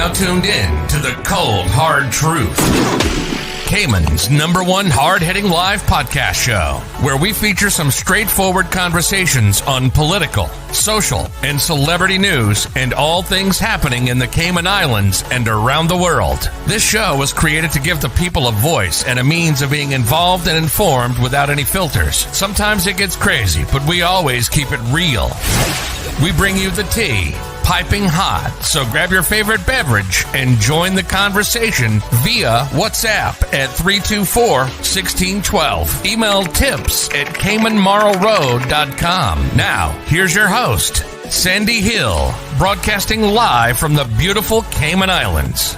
now tuned in to the cold, hard truth. Cayman's #1 hard-hitting live podcast show, where we feature some straightforward conversations on political, social, and celebrity news and all things happening in the Cayman Islands and around the world. This show was created to give the people a voice and a means of being involved and informed without any filters. Sometimes it gets crazy, but we always keep it real. We bring you the tea, piping hot, so grab your favorite beverage and join the conversation via WhatsApp at 324-1612. Email tips at CaymanMarlRoad.com. Now, here's your host, Sandy Hill, broadcasting live from the beautiful Cayman Islands.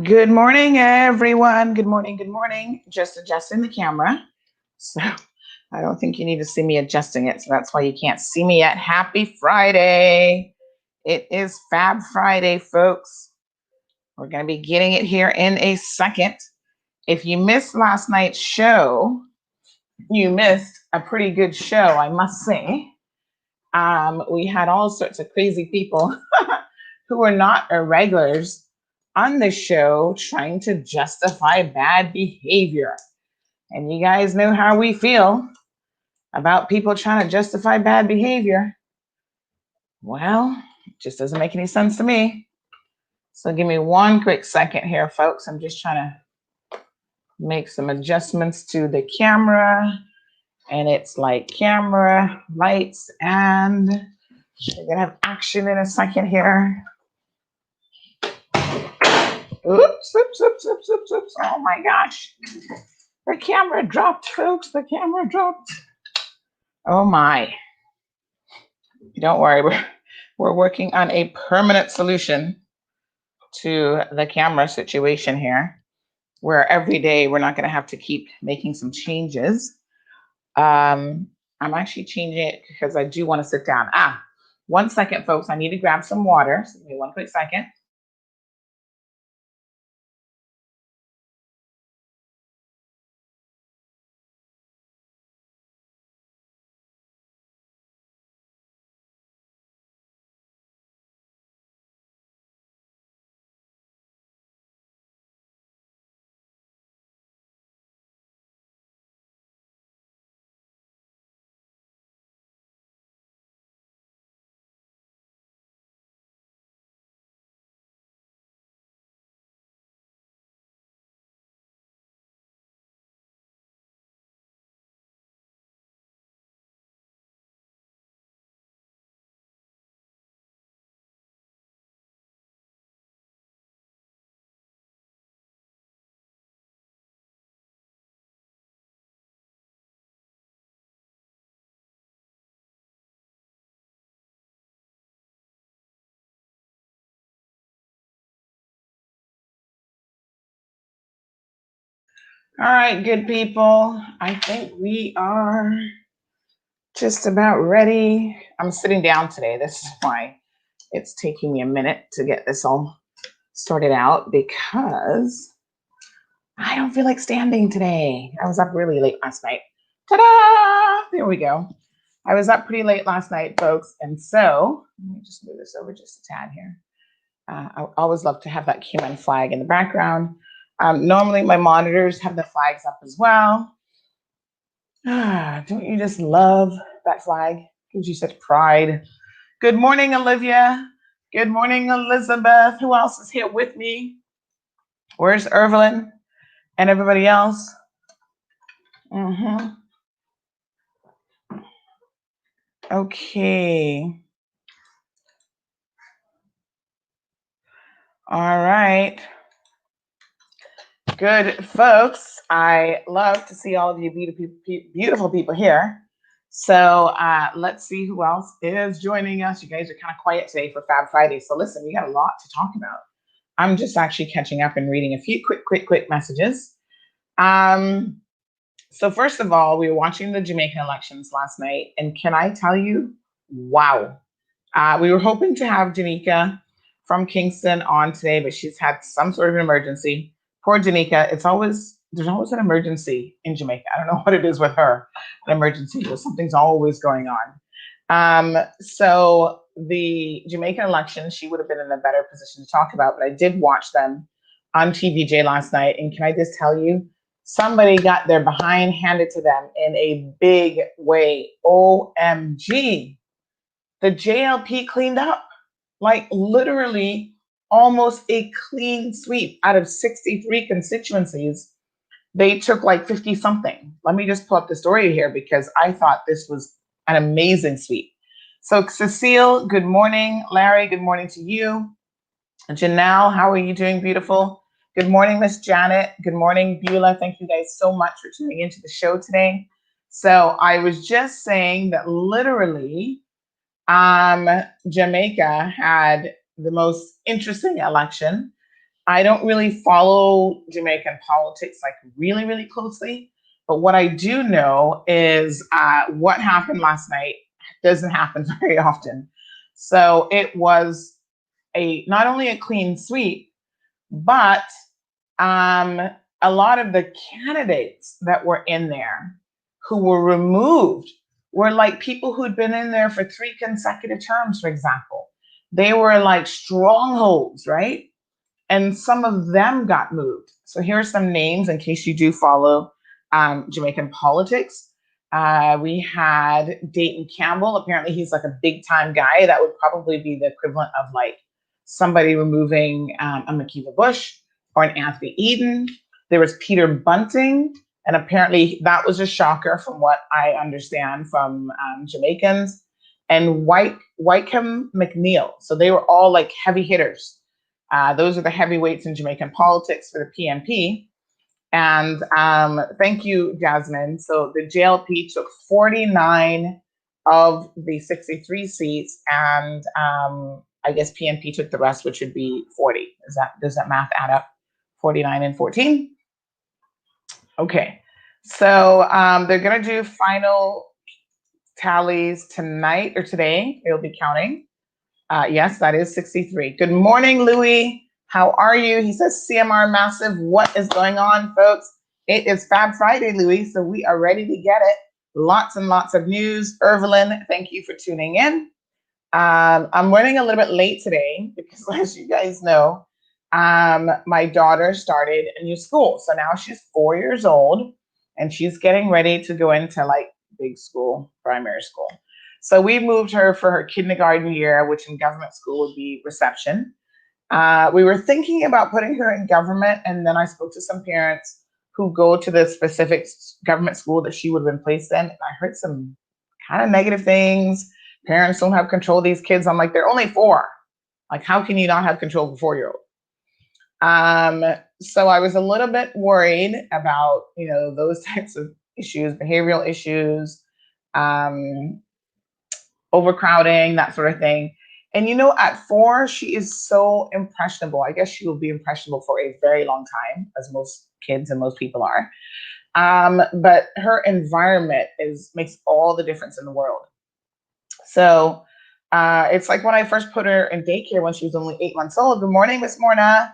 Good morning, everyone. Good morning. Good morning. Just adjusting the camera. So I don't think you need to see me adjusting it. So that's why you can't see me yet. Happy Friday. It is Fab Friday, folks. We're going to be getting it here in a second. If you missed last night's show, you missed a pretty good show, I must say. We had all sorts of crazy people who are not irregulars on the show trying to justify bad behavior. And you guys know how we feel about people trying to justify bad behavior. Well, it just doesn't make any sense to me. So give me one quick second here, folks. I'm just trying to make some adjustments to the camera. And it's like camera, lights, and we're gonna have action in a second here. Oops. Oh my gosh. The camera dropped, folks. The camera dropped. Oh my. Don't worry. We're working on a permanent solution to the camera situation here, where every day we're not going to have to keep making some changes. I'm actually changing it because I do want to sit down. 1 second, folks. I need to grab some water. So give me one quick second. All right, good people. I think we are just about ready. I'm sitting down today. This is why it's taking me a minute to get this all sorted out, because I don't feel like standing today. I was up really late last night. Ta-da! There we go. I was up pretty late last night, folks. And so, let me just move this over just a tad here. I always love to have that Cayman flag in the background. Normally my monitors have the flags up as well. Don't you just love that flag? Gives you such pride. Good morning, Olivia. Good morning, Elizabeth. Who else is here with me? Where's Evelyn and everybody else? Okay. All right. Good, folks. I love to see all of you beautiful people here. So let's see who else is joining us. You guys are kind of quiet today for Fab Friday. So listen, we got a lot to talk about. I'm just actually catching up and reading a few quick messages. So first of all, we were watching the Jamaican elections last night, and can I tell you, wow. We were hoping to have Janika from Kingston on today, but she's had some sort of an emergency. Poor Janika. There's always an emergency in Jamaica. I don't know what it is with her, an emergency, but something's always going on. So the Jamaican election, she would have been in a better position to talk about, but I did watch them on TVJ last night. And can I just tell you, somebody got their behind handed to them in a big way. OMG. The JLP cleaned up, like literally almost a clean sweep out of 63 constituencies. They took like 50 something. Let me just pull up the story here because I thought this was an amazing sweep. So Cecile, good morning. Larry, good morning to you. Janelle, how are you doing, beautiful? Good morning, Miss Janet. Good morning, Beulah. Thank you guys so much for tuning into the show today. So I was just saying that literally, Jamaica had the most interesting election. I don't really follow Jamaican politics like really closely, but what I do know is what happened last night doesn't happen very often. So it was not only a clean sweep, but a lot of the candidates that were in there who were removed were like people who'd been in there for 3 consecutive terms, for example. They were like strongholds, right? And some of them got moved. So here are some names in case you do follow Jamaican politics. We had Dayton Campbell. Apparently he's like a big time guy. That would probably be the equivalent of like somebody removing a Makiva Bush or an Anthony Eden. There was Peter Bunting, and apparently that was a shocker from what I understand from Jamaicans. And Wycombe McNeil. So they were all like heavy hitters. Those are the heavyweights in Jamaican politics for the PNP. And thank you, Jasmine. So the JLP took 49 of the 63 seats, and I guess PNP took the rest, which would be 40. Does that math add up? 49 and 14? Okay. So they're going to do final tallies tonight or today. They'll be counting. Yes, that is 63. Good morning, Louis. How are you? He says CMR massive. What is going on, folks? It is Fab Friday, Louis, so we are ready to get it. Lots and lots of news. Evelyn, thank you for tuning in. I'm running a little bit late today because, as you guys know, my daughter started a new school. So now she's 4 years old and she's getting ready to go into like big school, primary school. So we moved her for her kindergarten year, which in government school would be reception. We were thinking about putting her in government, and then I spoke to some parents who go to the specific government school that she would have been placed in. And I heard some kind of negative things. Parents don't have control of these kids. I'm like, they're only 4. Like, how can you not have control of a 4-year-old? So I was a little bit worried about, those types of issues, behavioral issues, overcrowding, that sort of thing. And at 4, she is so impressionable. I guess she will be impressionable for a very long time, as most kids and most people are. But her environment makes all the difference in the world. So it's like when I first put her in daycare when she was only 8 months old. Good morning, Miss Morna.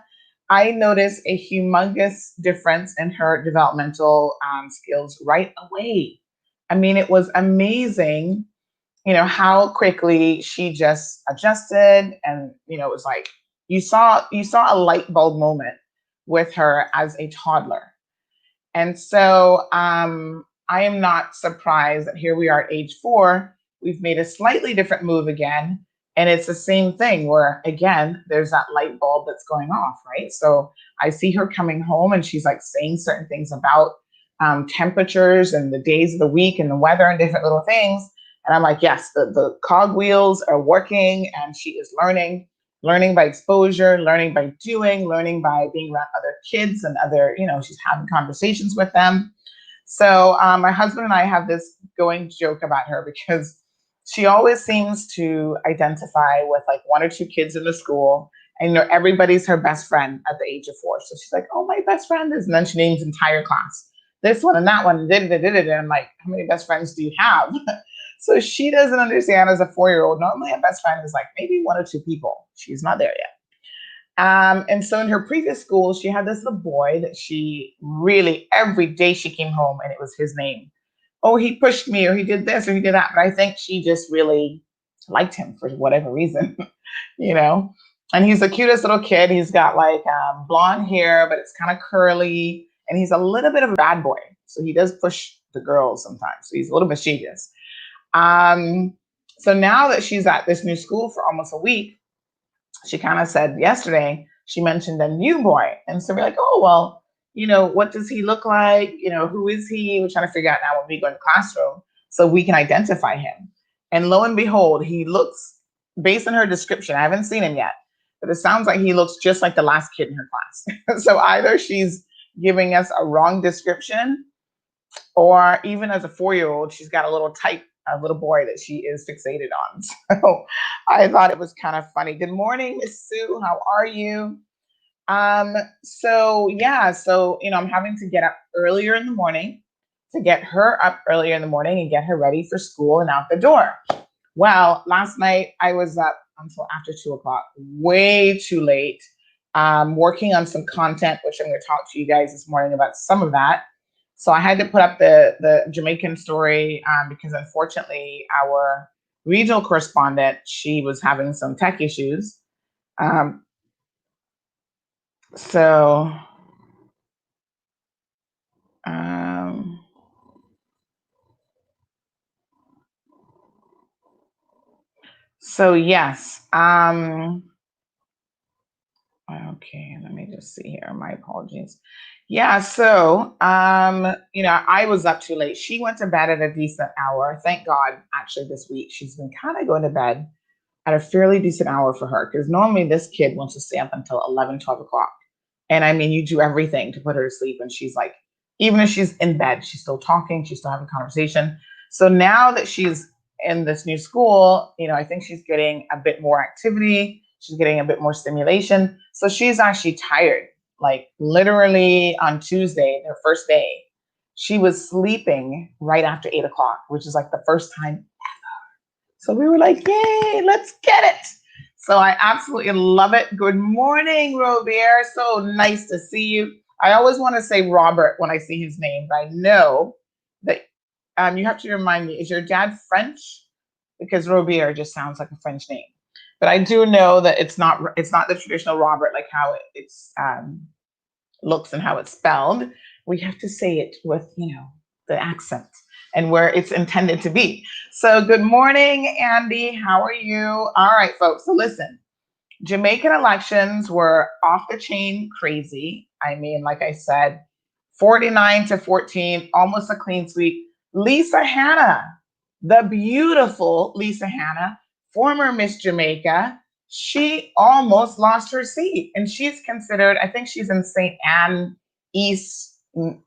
I noticed a humongous difference in her developmental skills right away. I mean, it was amazing, how quickly she just adjusted, and it was like you saw a light bulb moment with her as a toddler. And so I am not surprised that here we are at age 4. We've made a slightly different move again. And it's the same thing where, again, there's that light bulb that's going off, right? So I see her coming home and she's like saying certain things about temperatures and the days of the week and the weather and different little things. And I'm like, yes, the cogwheels are working, and she is learning by exposure, learning by doing, learning by being around other kids and other, she's having conversations with them. So my husband and I have this going joke about her because she always seems to identify with like 1 or 2 kids in the school, and everybody's her best friend at the age of 4. So she's like, oh, my best friend is, and then she names entire class. This one and that one, and I'm like, how many best friends do you have? So she doesn't understand as a 4-year-old. Normally a best friend is like maybe 1 or 2 people. She's not there yet. And so in her previous school, she had this little boy that she really, every day she came home and it was his name. Oh, he pushed me, or he did this, or he did that. But I think she just really liked him for whatever reason, you know? And he's the cutest little kid. He's got like blonde hair, but it's kind of curly. And he's a little bit of a bad boy. So he does push the girls sometimes. So he's a little mischievous. So now that she's at this new school for almost a week, she kind of said yesterday, she mentioned a new boy. And so we're like, oh, well, what does he look like? Who is he? We're trying to figure out now when we go in the classroom so we can identify him. And lo and behold, he looks, based on her description, I haven't seen him yet, but it sounds like he looks just like the last kid in her class. So either she's giving us a wrong description, or even as a 4-year-old, she's got a little boy that she is fixated on. So I thought it was kind of funny. Good morning, Miss Sue. How are you? So I'm having to get up earlier in the morning to get her up earlier in the morning and get her ready for school and out the door. Well, last night I was up until after 2:00, way too late, working on some content, which I'm going to talk to you guys this morning about some of that. So I had to put up the Jamaican story because unfortunately our regional correspondent, she was having some tech issues. So yes. Okay, let me just see here. My apologies. Yeah, so I was up too late. She went to bed at a decent hour. Thank God, actually, this week she's been kind of going to bed at a fairly decent hour for her, because normally this kid wants to stay up until 11, 12 o'clock. And I mean, you do everything to put her to sleep. And she's like, even if she's in bed, she's still talking, she's still having conversation. So now that she's in this new school, I think she's getting a bit more activity. She's getting a bit more stimulation. So she's actually tired. Like literally on Tuesday, their first day, she was sleeping right after 8 o'clock, which is like the first time ever. So we were like, yay, let's get it. So I absolutely love it. Good morning, Robert. So nice to see you. I always want to say Robert when I see his name, but I know that you have to remind me, is your dad French? Because Robert just sounds like a French name. But I do know that it's not the traditional Robert, like how it's looks and how it's spelled. We have to say it with, the accent and where it's intended to be. So good morning, Andy. How are you? All right, folks. So listen, Jamaican elections were off the chain crazy. I mean, like I said, 49-14, almost a clean sweep. Lisa Hanna, the beautiful Lisa Hanna, former Miss Jamaica, she almost lost her seat. And she's considered, I think she's in St. Anne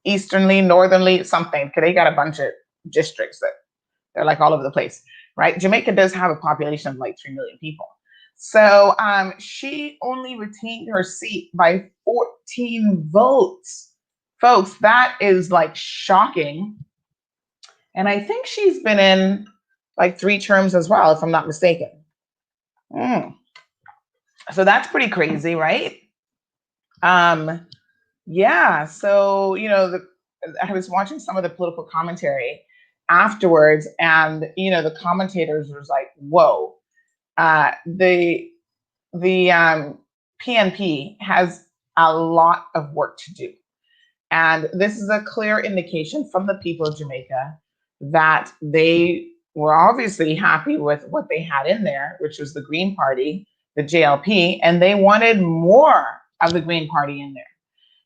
Easternly, Northernly, something, because they got a bunch of districts that they're like all over the place, right? Jamaica does have a population of like 3 million people. So she only retained her seat by 14 votes. Folks, that is like shocking. And I think she's been in like 3 terms as well, if I'm not mistaken. So that's pretty crazy, right? Yeah. So, I was watching some of the political commentary afterwards, and the commentators was like, "Whoa, the PNP has a lot of work to do." And this is a clear indication from the people of Jamaica that they were obviously happy with what they had in there, which was the Green Party, the JLP, and they wanted more of the Green Party in there.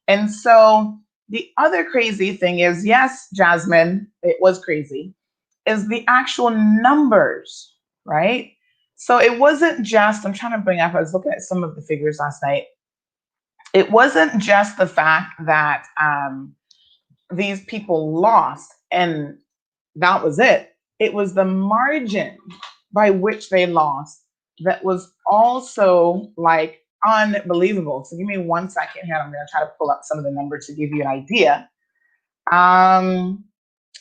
And so the other crazy thing is, yes, Jasmine, it was crazy, is the actual numbers, right? So it wasn't just, I'm trying to bring up, I was looking at some of the figures last night. It wasn't just the fact that these people lost and that was it. It was the margin by which they lost that was also like unbelievable. So give me 1 second here. I'm going to try to pull up some of the numbers to give you an idea.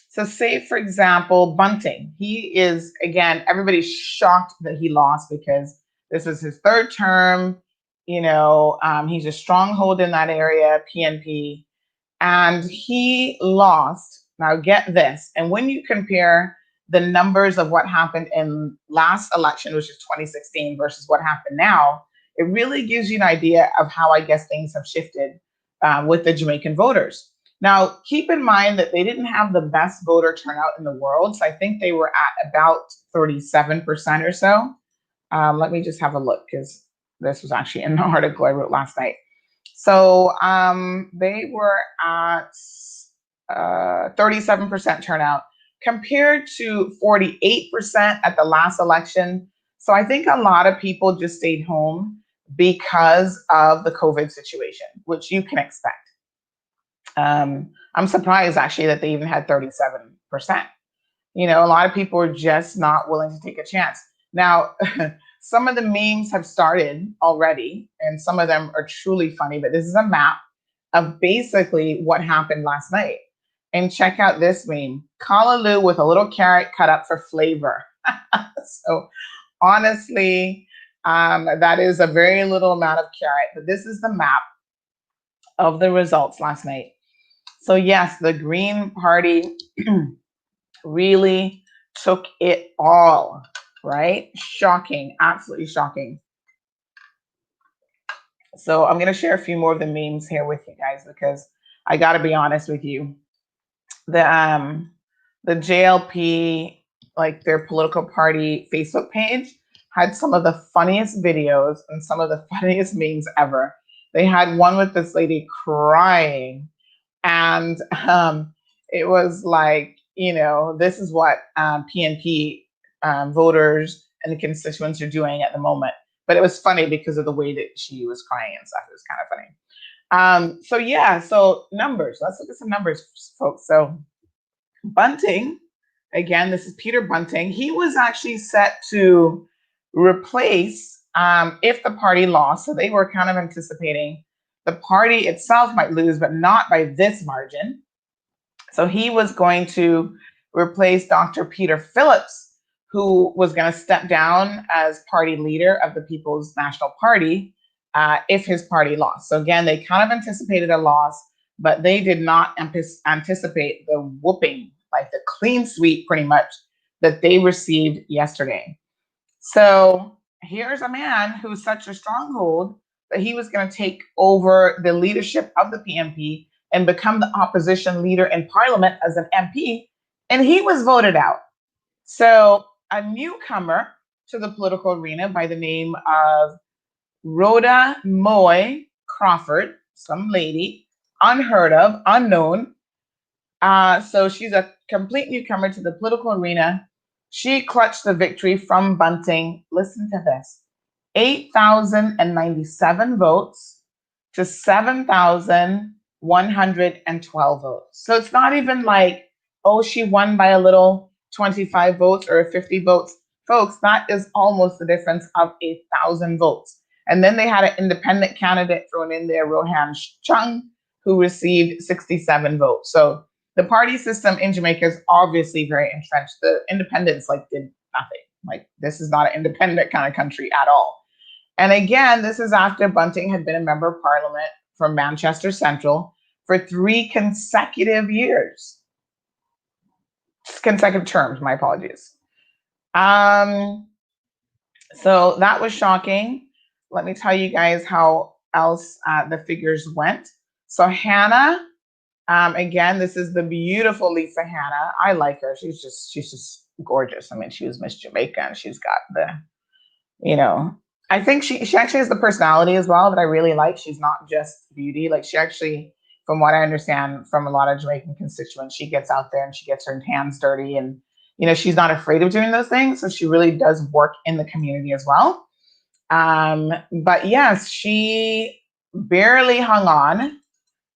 So say, for example, Bunting. He is, again, everybody's shocked that he lost because this is his 3rd term. He's a stronghold in that area, PNP, and he lost. Now get this. And when you compare the numbers of what happened in last election, which is 2016, versus what happened now, it really gives you an idea of how I guess things have shifted with the Jamaican voters. Now, keep in mind that they didn't have the best voter turnout in the world. So I think they were at about 37% or so. Let me just have a look because this was actually in the article I wrote last night. So they were at 37% turnout compared to 48% at the last election. So I think a lot of people just stayed home because of the COVID situation, which you can expect. I'm surprised actually that they even had 37%. A lot of people are just not willing to take a chance. Now, some of the memes have started already, and some of them are truly funny, but this is a map of basically what happened last night. And check out this meme, Callaloo with a little carrot cut up for flavor. So honestly, that is a very little amount of carrot, but this is the map of the results last night. So yes, the Green Party really took it all, right? Shocking, absolutely shocking. So I'm going to share a few more of the memes here with you guys because I got to be honest with you. The JLP, like their political party Facebook page, had some of the funniest videos and some of the funniest memes ever. They had one with this lady crying, and it was like, this is what PNP voters and the constituents are doing at the moment. But it was funny because of the way that she was crying and stuff. It was kind of funny. So numbers. Let's look at some numbers, folks. So Bunting, again, this is Peter Bunting. He was actually set to replace if the party lost. So they were kind of anticipating the party itself might lose, but not by this margin. So he was going to replace Dr. Peter Phillips, who was going to step down as party leader of the People's National Party if his party lost. So again, they kind of anticipated a loss, but they did not anticipate the whooping, like the clean sweep pretty much, that they received yesterday. So here's a man who's such a stronghold that he was going to take over the leadership of the PNP and become the opposition leader in parliament as an MP, and he was voted out. So a newcomer to the political arena by the name of Rhoda Moy Crawford, some lady, unheard of, unknown. So she's a complete newcomer to the political arena. She clutched the victory from Bunting. Listen to this. 8,097 votes to 7,112 votes. So it's not even like, oh, she won by a little 25 votes or 50 votes. Folks, that is almost the difference of 1,000 votes. And then they had an independent candidate thrown in there, Rohan Chung, who received 67 votes. So the party system in Jamaica is obviously very entrenched. The independents did nothing. This is not an independent kind of country at all. And again, this is after Bunting had been a member of parliament from Manchester Central for 3 consecutive years. Consecutive terms, my apologies. So that was shocking. Let me tell you guys how else the figures went. So Hannah, again, this is the beautiful Lisa Hannah. I like her. She's just gorgeous. I mean, she was Miss Jamaica, and she's got the, I think she actually has the personality as well that I really like. She's not just beauty. She actually, from what I understand from a lot of Jamaican constituents, she gets out there and she gets her hands dirty, and she's not afraid of doing those things. So she really does work in the community as well. But yes, she barely hung on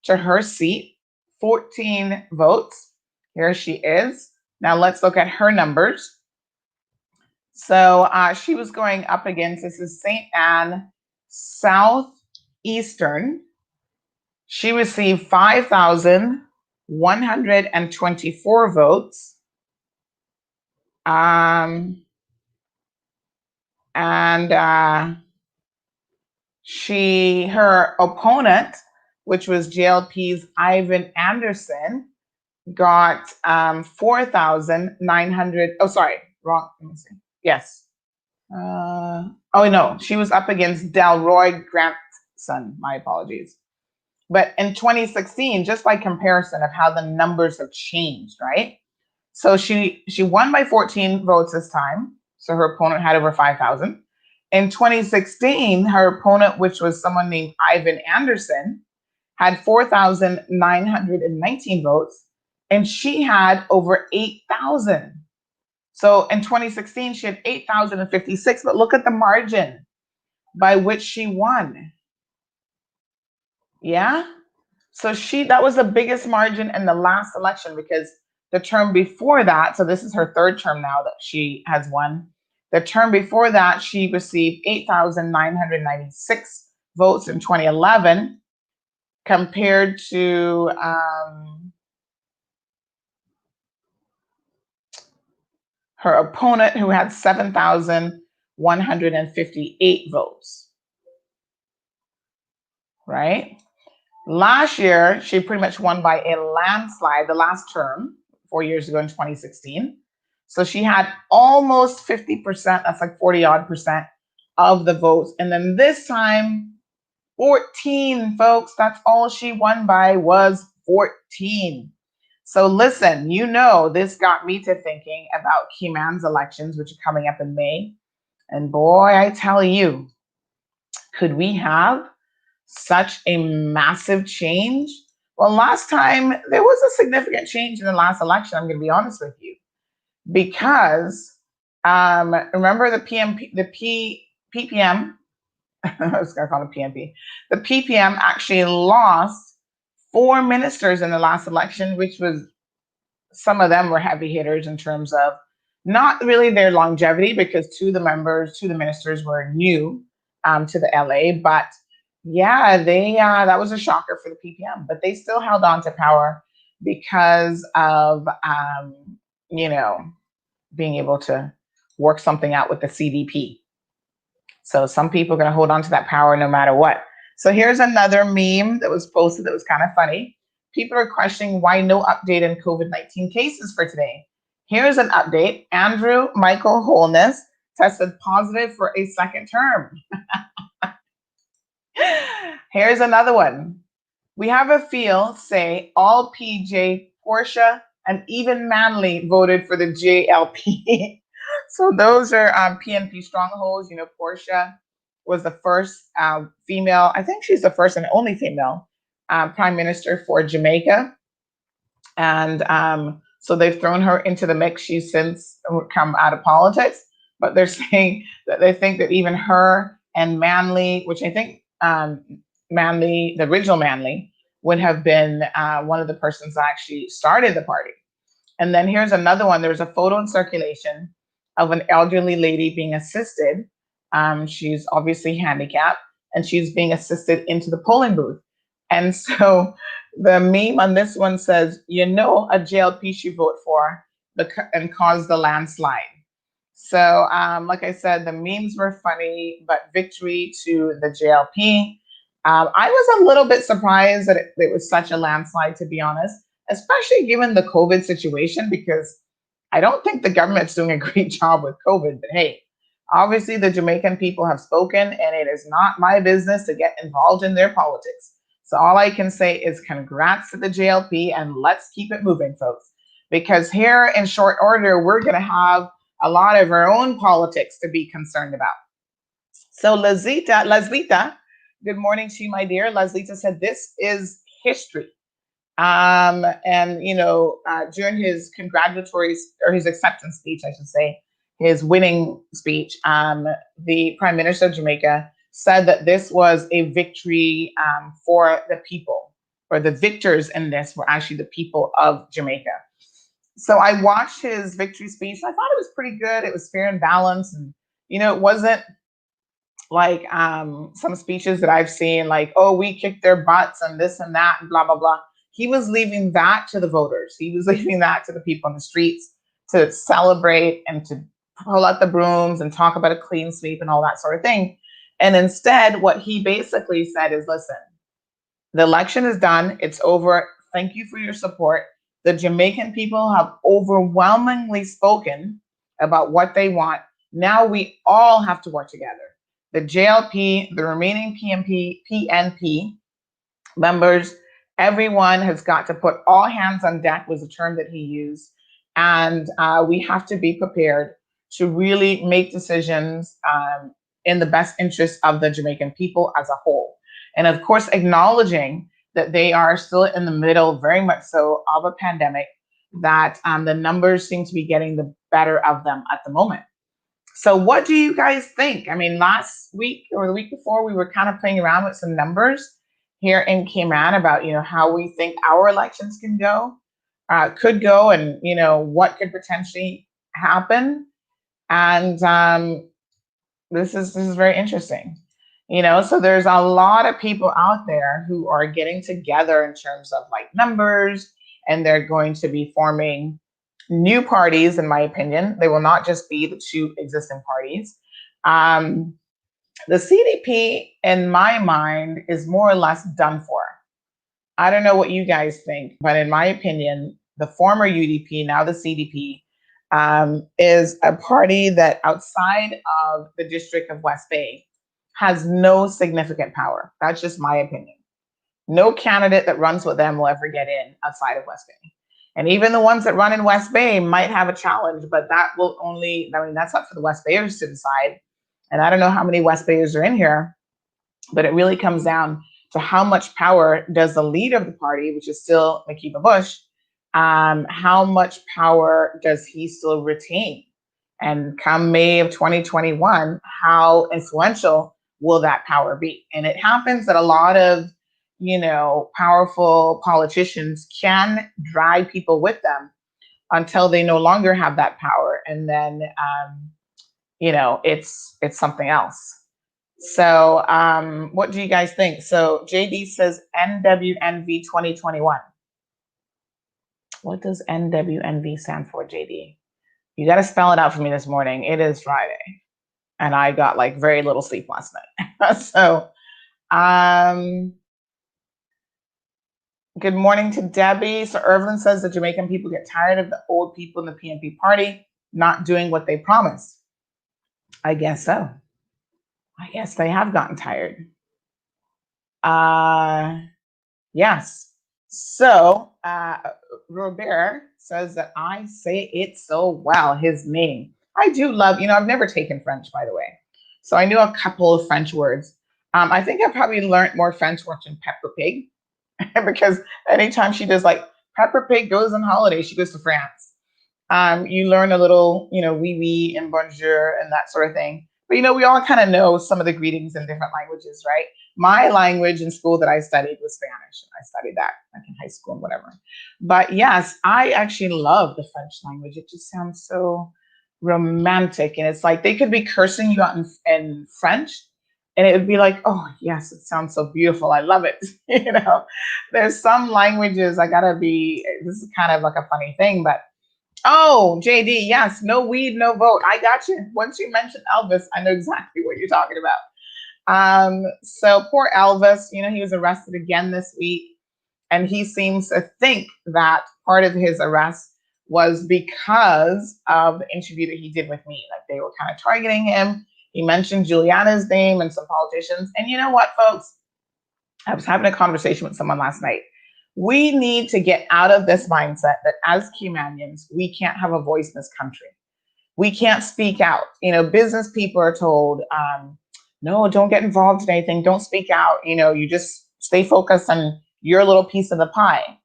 to her seat, 14 votes. Here she is. Now let's look at her numbers. So she was going up against, this is St. Anne Southeastern. She received 5,124 votes. And her opponent, which was JLP's Ivan Anderson, got 4,900. Oh, sorry, wrong. Let me see. Yes. Oh no, she was up against Delroy Grantson. My apologies. But in 2016, just by comparison of how the numbers have changed, right? So she won by 14 votes this time. So her opponent had over 5,000. In 2016, her opponent, which was someone named Ivan Anderson, had 4,919 votes, and she had over 8,000. So in 2016, she had 8,056, but look at the margin by which she won. Yeah. So that was the biggest margin in the last election, because the term before that, so this is her 3rd term now that she has won. The term before that, she received 8,996 votes in 2011, compared to her opponent, who had 7,158 votes. Right? Last year, she pretty much won by a landslide, the last term, 4 years ago in 2016. So she had almost 50%, that's 40-odd% of the votes. And then this time, 14, folks, that's all she won by, was 14. So listen, this got me to thinking about Cayman's elections, which are coming up in May. And boy, I tell you, could we have such a massive change? Well, last time there was a significant change in the last election, I'm going to be honest with you, because remember the PPM, I was going to call it PNP. The PPM actually lost 4 ministers in the last election, which was, some of them were heavy hitters in terms of not really their longevity, because 2 of the ministers were new to the LA, but yeah, that was a shocker for the PPM, but they still held on to power because of being able to work something out with the CDP. So some people are going to hold on to that power no matter what. So here's another meme that was posted that was kind of funny. People are questioning why no update in COVID-19 cases for today. Here's an update. Andrew Michael Holness tested positive for a 2nd term. Here's another one. We have a feel, say, all PJ, Portia, and even Manley voted for the JLP. So those are PNP strongholds. Portia was the first female, I think she's the first and only female prime minister for Jamaica. And so they've thrown her into the mix. She's since come out of politics, but they're saying that they think that even her and Manley, which I think Manley, the original Manley, would have been one of the persons that actually started the party. And then here's another one. There's a photo in circulation of an elderly lady being assisted. She's obviously handicapped, and she's being assisted into the polling booth. And so the meme on this one says, a JLP should vote for and cause the landslide. So, like I said, the memes were funny, but victory to the JLP. I was a little bit surprised that it was such a landslide, to be honest, especially given the COVID situation, because I don't think the government's doing a great job with COVID. But hey, obviously the Jamaican people have spoken, and it is not my business to get involved in their politics. So all I can say is congrats to the JLP, and let's keep it moving, folks. Because here in short order, we're going to have a lot of our own politics to be concerned about. So Leslita, good morning to you, my dear. Leslita said, this is history. And, during his congratulatory, or his acceptance speech, I should say, his winning speech, the Prime Minister of Jamaica said that this was a victory for the people, or the victors in this were actually the people of Jamaica. So I watched his victory speech, and I thought it was pretty good. It was fair and balanced. And, it wasn't like some speeches that I've seen, like, oh, we kicked their butts and this and that and blah, blah, blah. He was leaving that to the voters. He was leaving that to the people on the streets to celebrate and to pull out the brooms and talk about a clean sweep and all that sort of thing. And instead, what he basically said is, listen, the election is done. It's over. Thank you for your support. The Jamaican people have overwhelmingly spoken about what they want. Now we all have to work together. The JLP, the remaining PNP members, everyone has got to put all hands on deck, was the term that he used. And we have to be prepared to really make decisions in the best interest of the Jamaican people as a whole. And of course, acknowledging that they are still in the middle, very much so, of a pandemic, that the numbers seem to be getting the better of them at the moment. So what do you guys think? I mean, last week or the week before, we were kind of playing around with some numbers here in Cayman about, how we think our elections could go, and, what could potentially happen. And this is very interesting. So there's a lot of people out there who are getting together in terms of like numbers, and they're going to be forming new parties, in my opinion. They will not just be the two existing parties. The CDP, in my mind, is more or less done for. I don't know what you guys think, but in my opinion, the former UDP, now the CDP, is a party that outside of the District of West Bay has no significant power. That's just my opinion. No candidate that runs with them will ever get in outside of West Bay. And even the ones that run in West Bay might have a challenge, but that will only, that's up for the West Bayers to decide. And I don't know how many West Bayers are in here, but it really comes down to how much power does the leader of the party, which is still Makiba Bush, how much power does he still retain? And come May of 2021, how influential will that power be? And it happens that a lot of, powerful politicians can drag people with them until they no longer have that power. And then, it's something else. So what do you guys think? So JD says NWNV 2021. What does NWNV stand for, JD? You got to spell it out for me this morning. It is Friday, and I got like very little sleep last night. So good morning to Debbie. So Irvin says the Jamaican people get tired of the old people in the PNP party not doing what they promised. I guess so. I guess they have gotten tired. Yes. So Robert says that I say it so well, his name. I do love, I've never taken French, by the way. So I knew a couple of French words. I think I probably learned more French watching Peppa Pig because anytime she does like Peppa Pig goes on holiday, she goes to France. You learn a little, oui, oui, and bonjour and that sort of thing. But, we all kind of know some of the greetings in different languages, right? My language in school that I studied was Spanish. I studied that like in high school and whatever. But yes, I actually love the French language. It just sounds so romantic. And it's like they could be cursing you out in French, and it would be like, oh, yes, it sounds so beautiful. I love it. There's some languages this is kind of like a funny thing, but oh, JD, yes, no weed, no vote. I got you. Once you mentioned Elvis, I know exactly what you're talking about. So poor Elvis, he was arrested again this week, and he seems to think that part of his arrest was because of the interview that he did with me. Like they were kind of targeting him. He mentioned Juliana's name and some politicians. And you know what, folks? I was having a conversation with someone last night. We need to get out of this mindset that as Caymanians, we can't have a voice in this country. We can't speak out. Business people are told, no, don't get involved in anything. Don't speak out. You just stay focused on your little piece of the pie.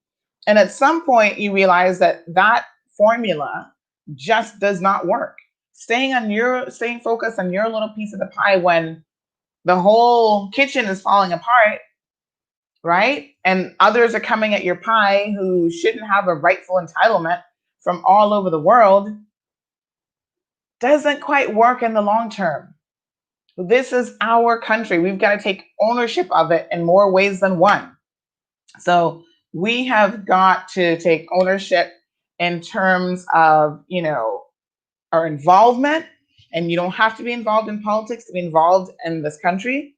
And at some point, you realize that formula just does not work. Staying focused on your little piece of the pie when the whole kitchen is falling apart, right? And others are coming at your pie who shouldn't have a rightful entitlement from all over the world, doesn't quite work in the long term. This is our country. We've got to take ownership of it in more ways than one. So we have got to take ownership in terms of, our involvement. And you don't have to be involved in politics to be involved in this country.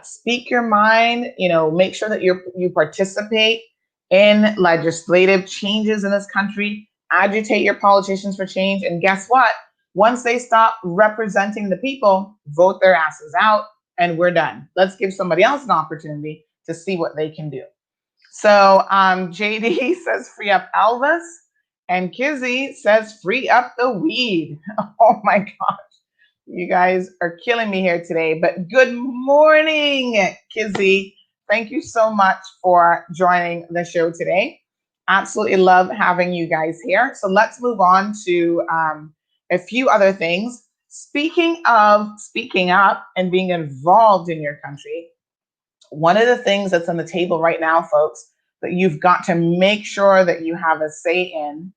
Speak your mind, make sure that you participate in legislative changes in this country, agitate your politicians for change. And guess what? Once they stop representing the people, vote their asses out and we're done. Let's give somebody else an opportunity to see what they can do. So JD says free up Elvis, and Kizzy says free up the weed. Oh my gosh. You guys are killing me here today, but good morning, Kizzy. Thank you so much for joining the show today. Absolutely love having you guys here. So let's move on to a few other things. Speaking of speaking up and being involved in your country, one of the things that's on the table right now, folks, that you've got to make sure that you have a say in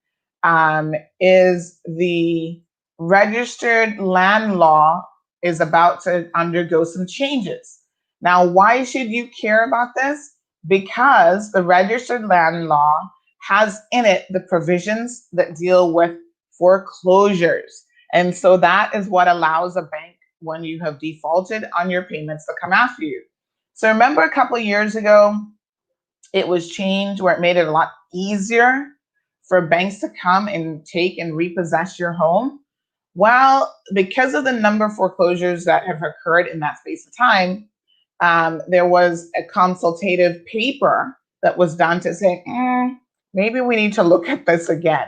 is the registered land law is about to undergo some changes. Now, why should you care about this? Because the registered land law has in it the provisions that deal with foreclosures. And so that is what allows a bank, when you have defaulted on your payments, to come after you. So remember a couple of years ago, it was changed where it made it a lot easier for banks to come and take and repossess your home. Well, because of the number of foreclosures that have occurred in that space of time, there was a consultative paper that was done to say, maybe we need to look at this again.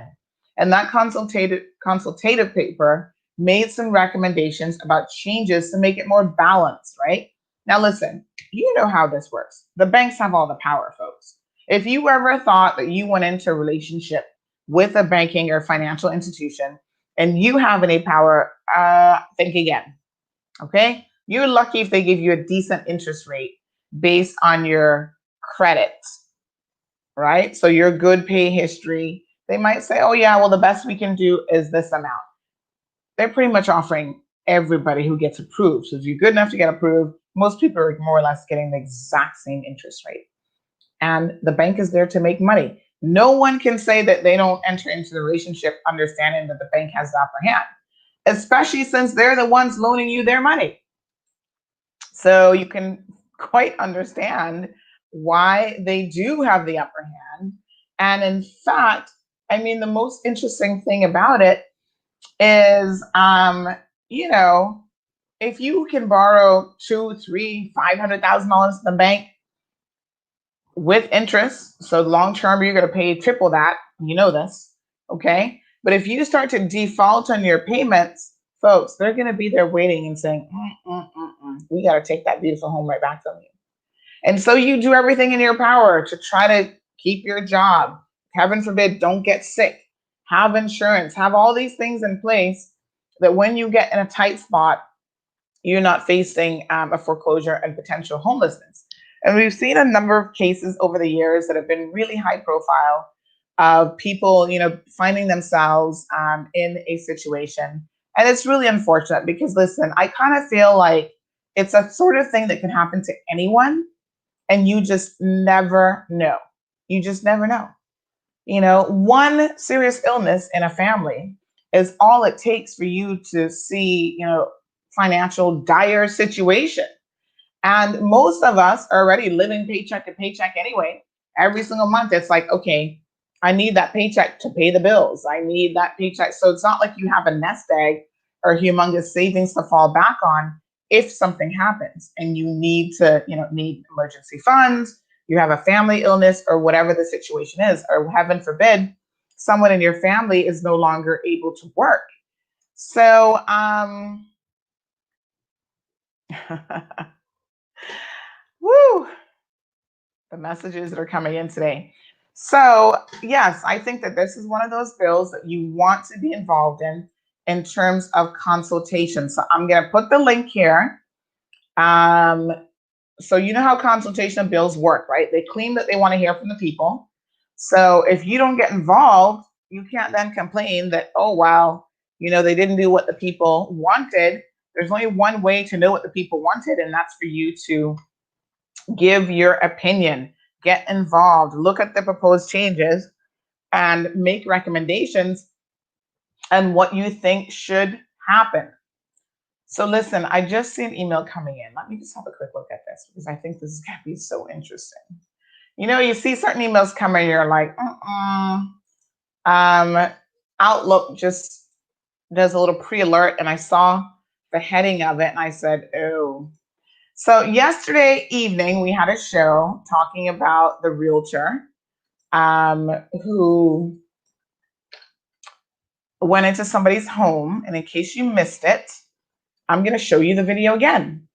And that consultative paper made some recommendations about changes to make it more balanced, right? Now, listen, you know how this works. The banks have all the power, folks. If you ever thought that you went into a relationship with a banking or financial institution and you have any power, think again, okay? You're lucky if they give you a decent interest rate based on your credit, right? So your good pay history. They might say, oh yeah, well, the best we can do is this amount. They're pretty much offering everybody who gets approved. So if you're good enough to get approved, most people are more or less getting the exact same interest rate. And the bank is there to make money. No one can say that they don't enter into the relationship understanding that the bank has the upper hand, especially since they're the ones loaning you their money. So you can quite understand why they do have the upper hand. And in fact, I mean, the most interesting thing about it is, if you can borrow $200,000, $300,000, $500,000 to the bank with interest, so long term you're going to pay triple that. You know this, okay? But if you start to default on your payments, folks, they're going to be there waiting and saying, we got to take that beautiful home right back from you. And so you do everything in your power to try to keep your job. Heaven forbid, don't get sick. Have insurance. Have all these things in place that when you get in a tight spot, you're not facing a foreclosure and potential homelessness. And we've seen a number of cases over the years that have been really high profile of people, finding themselves in a situation. And it's really unfortunate because, listen, I kind of feel like it's a sort of thing that can happen to anyone, and you just never know. You just never know. One serious illness in a family is all it takes for you to see, financial dire situation. And most of us are already living paycheck to paycheck anyway. Every single month, it's like, okay, I need that paycheck to pay the bills. I need that paycheck. So it's not like you have a nest egg or humongous savings to fall back on if something happens and you need to, need emergency funds, you have a family illness or whatever the situation is, or heaven forbid, someone in your family is no longer able to work. So, woo, the messages that are coming in today. So, yes, I think that this is one of those bills that you want to be involved in terms of consultation. So I'm going to put the link here. So you know how consultation bills work, right? They claim that they want to hear from the people. So if you don't get involved, you can't then complain that, oh, well, they didn't do what the people wanted. There's only one way to know what the people wanted, and that's for you to give your opinion, get involved, look at the proposed changes, and make recommendations on what you think should happen. So listen, I just see an email coming in. Let me just have a quick look at this because I think this is going to be so interesting. You see certain emails coming, and you're like, Outlook just does a little pre-alert, and I saw the heading of it, and I said, oh. So yesterday evening, we had a show talking about the realtor who went into somebody's home. And in case you missed it, I'm going to show you the video again,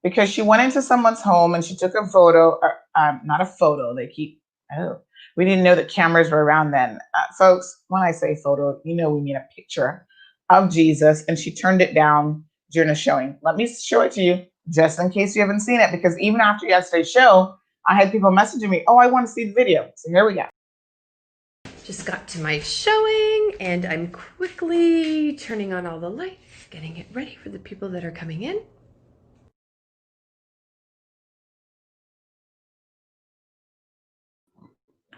because she went into someone's home and she took a photo, not a photo. We didn't know that cameras were around then. Folks, when I say photo, we mean a picture of Jesus, and she turned it down during a showing. Let me show it to you just in case you haven't seen it, because even after yesterday's show, I had people messaging me, oh, I want to see the video. So here we go. Just got to my showing, and I'm quickly turning on all the lights, getting it ready for the people that are coming in.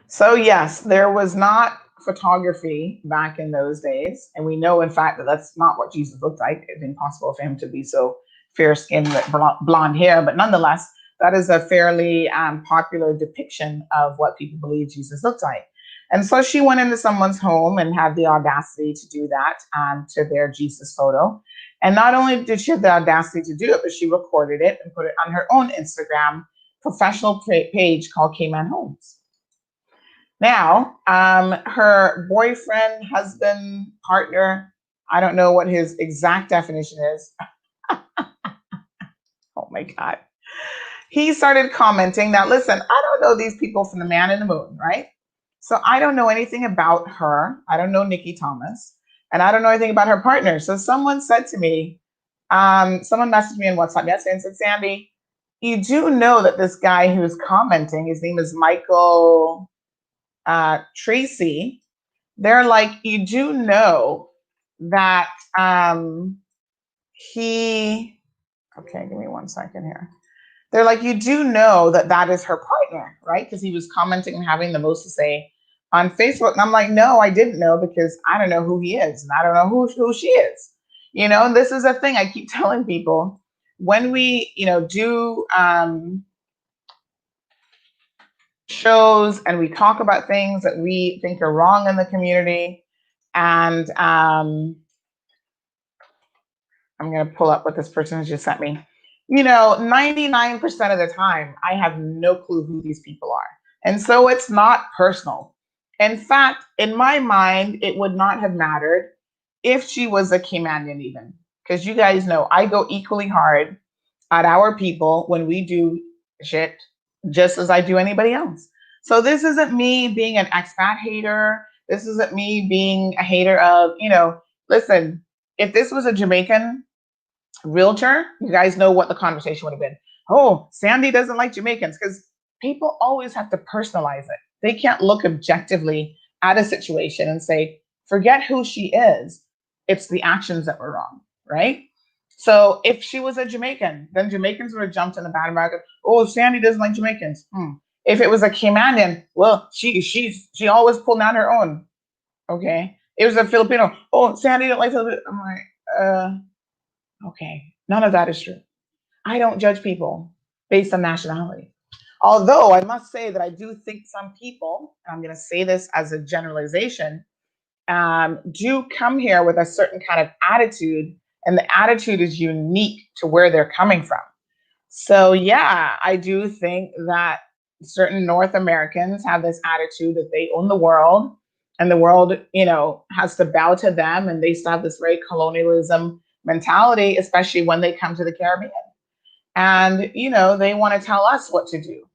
So yes, there was not photography back in those days. And we know, in fact, that that's not what Jesus looked like. It's impossible for him to be so fair-skinned with blonde hair. But nonetheless, that is a fairly popular depiction of what people believe Jesus looked like. And so she went into someone's home and had the audacity to do that to their Jesus photo. And not only did she have the audacity to do it, but she recorded it and put it on her own Instagram professional page called Cayman Homes. Now, her boyfriend, husband, partner, I don't know what his exact definition is. Oh my God. He started commenting that, listen, I don't know these people from the man in the moon, right? So I don't know anything about her. I don't know Nikki Thomas, and I don't know anything about her partner. So someone said to me, someone messaged me on WhatsApp yesterday and said, Sandy, you do know that this guy who is commenting, his name is Michael Tracy. They're like, you do know that okay, give me 1 second here. They're like, you do know that that is her partner, right? Because he was commenting and having the most to say on Facebook. And I'm like, no, I didn't know, because I don't know who he is. And I don't know who she is. And this is a thing I keep telling people. When we, do shows and we talk about things that we think are wrong in the community, and I'm going to pull up what this person has just sent me. 99% of the time, I have no clue who these people are. And so it's not personal. In fact, in my mind, it would not have mattered if she was a Caymanian even. Because you guys know, I go equally hard at our people when we do shit, just as I do anybody else. So this isn't me being an expat hater. This isn't me being a hater of, listen, if this was a Jamaican realtor, you guys know what the conversation would have been. Oh, Sandy doesn't like Jamaicans, because people always have to personalize it. They can't look objectively at a situation and say, forget who she is. It's the actions that were wrong, right? So if she was a Jamaican, then Jamaicans would have jumped in the bandwagon. Oh, Sandy doesn't like Jamaicans. If it was a Caymanian, well, she always pulled down her own. Okay. It was a Filipino. Oh, Sandy didn't like Filipino. I'm like, okay. None of that is true. I don't judge people based on nationality. Although I must say that I do think some people, and I'm going to say this as a generalization, do come here with a certain kind of attitude, and the attitude is unique to where they're coming from. So, yeah, I do think that certain North Americans have this attitude that they own the world and the world, has to bow to them. And they still have this very colonialism mentality, especially when they come to the Caribbean. And, they want to tell us what to do.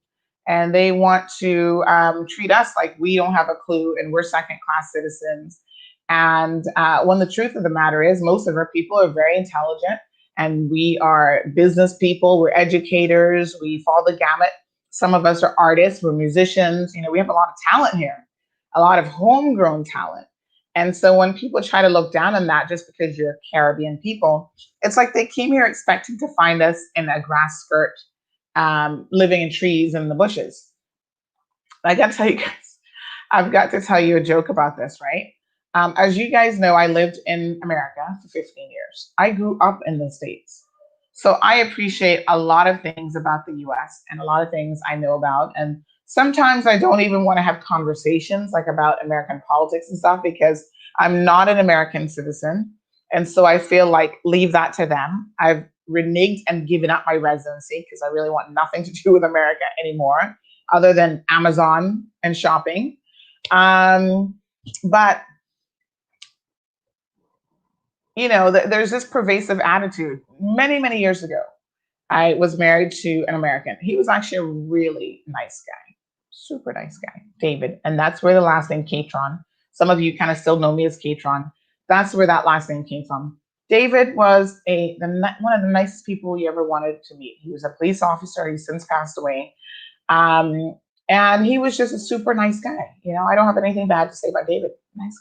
And they want to treat us like we don't have a clue and we're second class citizens. And when the truth of the matter is, most of our people are very intelligent and we are business people, we're educators, we follow the gamut. Some of us are artists, we're musicians, we have a lot of talent here, a lot of homegrown talent. And so when people try to look down on that just because you're Caribbean people, it's like they came here expecting to find us in a grass skirt, living in trees and in the bushes. I got to tell you guys, I've got to tell you a joke about this, right? As you guys know, I lived in America for 15 years. I grew up in the States. So I appreciate a lot of things about the US and a lot of things I know about. And sometimes I don't even want to have conversations like about American politics and stuff because I'm not an American citizen. And so I feel like leave that to them. I've reneged and given up my residency because I really want nothing to do with America anymore other than Amazon and shopping. But there's this pervasive attitude. Many, many years ago, I was married to an American. He was actually a really nice guy, super nice guy, David. And that's where the last name Catron. Some of you kind of still know me as Catron. That's where that last name came from. David was one of the nicest people you ever wanted to meet. He was a police officer. He's since passed away. And he was just a super nice guy. I don't have anything bad to say about David. Nice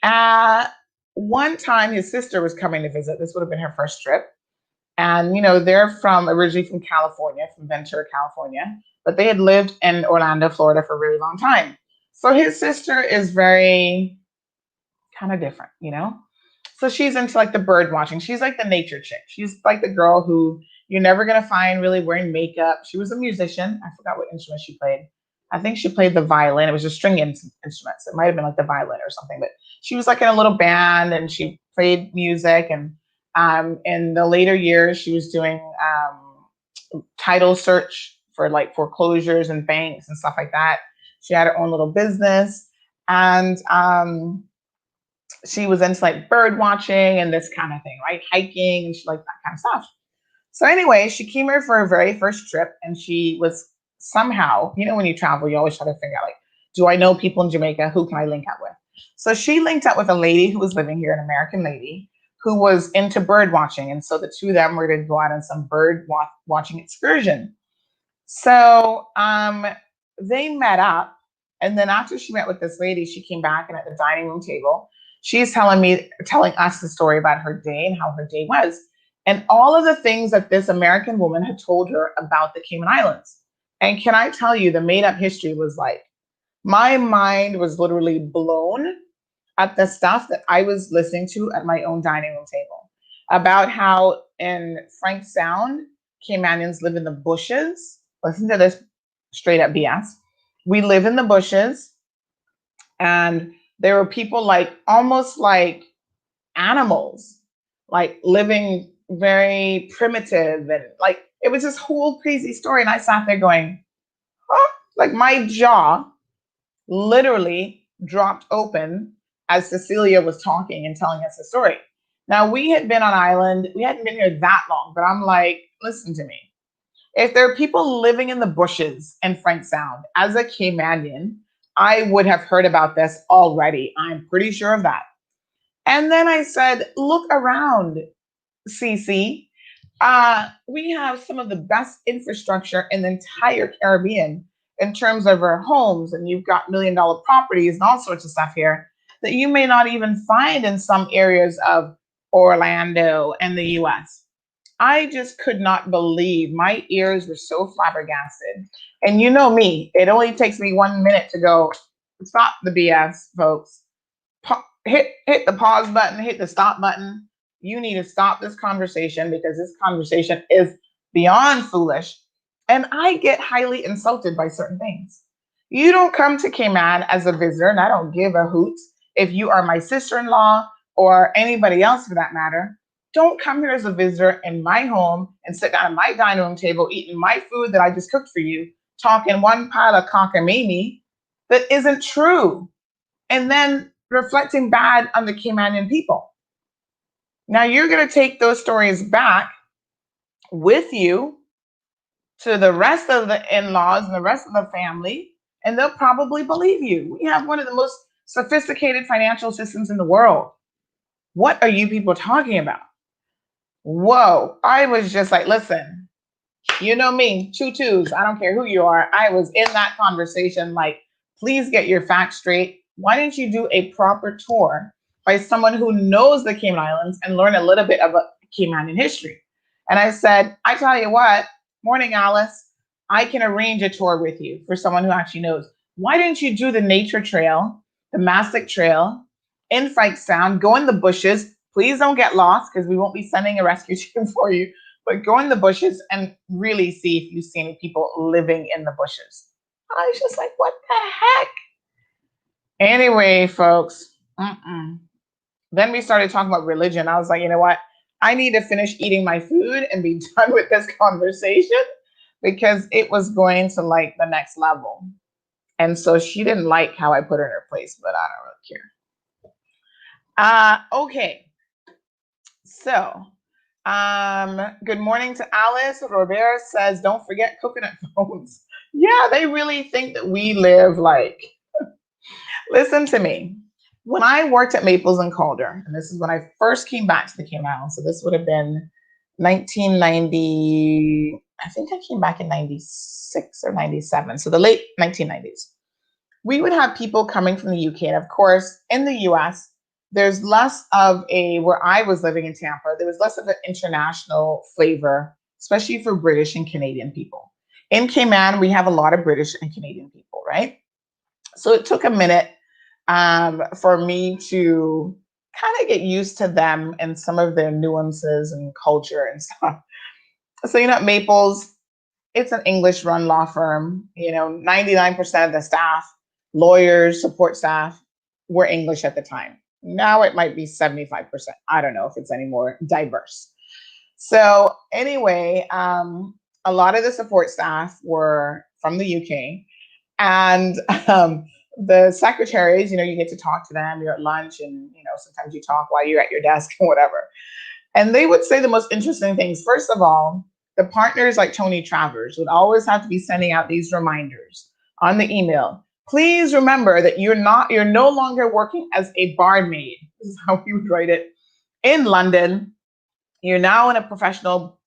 guy. One time his sister was coming to visit. This would have been her first trip. And, they're originally from California, from Ventura, California, but they had lived in Orlando, Florida for a really long time. So his sister is very kind of different, So she's into like the bird watching. She's like the nature chick. She's like the girl who you're never going to find really wearing makeup. She was a musician. I forgot what instrument she played. I think she played the violin. It was a string instruments. It might have been like the violin or something, but she was like in a little band and she played music. And in the later years, she was doing title search for like foreclosures and banks and stuff like that. She had her own little business and she was into like bird watching and this kind of thing, right? Hiking and she liked that kind of stuff. So anyway, she came here for her very first trip and she was somehow, when you travel, you always try to figure out like, do I know people in Jamaica? Who can I link up with? So she linked up with a lady who was living here, an American lady who was into bird watching. And so the two of them were going to go out on some bird watching excursion. So they met up. And then after she met with this lady, she came back and at the dining room table, she's telling us the story about her day and how her day was. And all of the things that this American woman had told her about the Cayman Islands. And can I tell you, the made up history was like, my mind was literally blown at the stuff that I was listening to at my own dining room table about how in Frank Sound, Caymanians live in the bushes. Listen to this straight up BS. We live in the bushes and there were people like almost like animals, like living very primitive and like it was this whole crazy story. And I sat there going, oh, like my jaw literally dropped open as Cecilia was talking and telling us the story. Now we had been on island, we hadn't been here that long, but I'm like, listen to me. If there are people living in the bushes in Frank Sound, as a Caymanian, I would have heard about this already. I'm pretty sure of that. And then I said, look around, Cece. We have some of the best infrastructure in the entire Caribbean. in terms of our homes, and you've got $1 million properties and all sorts of stuff here that you may not even find in some areas of Orlando and the US. I just could not believe, my ears were so flabbergasted. And you know me, it only takes me 1 minute to go, stop the BS, folks. Hit the pause button, hit the stop button. You need to stop this conversation because this conversation is beyond foolish. And I get highly insulted by certain things. You don't come to Cayman as a visitor, and I don't give a hoot if you are my sister-in-law or anybody else for that matter. Don't come here as a visitor in my home and sit down at my dining room table eating my food that I just cooked for you, talking one pile of cockamamie that isn't true, and then reflecting bad on the Caymanian people. Now you're going to take those stories back with you to the rest of the in-laws and the rest of the family, and they'll probably believe you. We have one of the most sophisticated financial systems in the world. What are you people talking about? Whoa, I was just like, listen, you know me, 2 2s, I don't care who you are. I was in that conversation like, please get your facts straight. Why didn't you do a proper tour by someone who knows the Cayman Islands and learn a little bit about Caymanian history? And I said, I tell you what, morning, Alice, I can arrange a tour with you for someone who actually knows. Why didn't you do the nature trail, the Mastic Trail in Frankstown, go in the bushes? Please don't get lost because we won't be sending a rescue team for you, but go in the bushes and really see if you see any people living in the bushes. I was just like, what the heck? Anyway, folks, then we started talking about religion. I was like, you know what? I need to finish eating my food and be done with this conversation because it was going to like the next level. And so she didn't like how I put her in her place, but I don't really care. Okay. So, good morning to Alice. Robert says, don't forget coconut phones. Yeah, they really think that we live like, listen to me. When I worked at Maples and Calder, and this is when I first came back to the Cayman Islands, so this would have been 1990, I think I came back in 96 or 97, so the late 1990s. We would have people coming from the UK, and of course, in the US, there's less of a, where I was living in Tampa, there was less of an international flavor, especially for British and Canadian people. In Cayman, we have a lot of British and Canadian people, right? So it took a minute for me to kind of get used to them and some of their nuances and culture and stuff. So, you know, at Maples, it's an English run law firm. You know, 99% of the staff, lawyers, support staff, were English at the time. Now it might be 75%. I don't know if it's any more diverse. So anyway, a lot of the support staff were from the UK, and the secretaries, you know, you get to talk to them, you're at lunch, and, you know, sometimes you talk while you're at your desk or whatever. And they would say the most interesting things. First of all, the partners like Tony Travers would always have to be sending out these reminders on the email. Please remember that you're no longer working as a barmaid. This is how he would write it. In London, you're now in a professional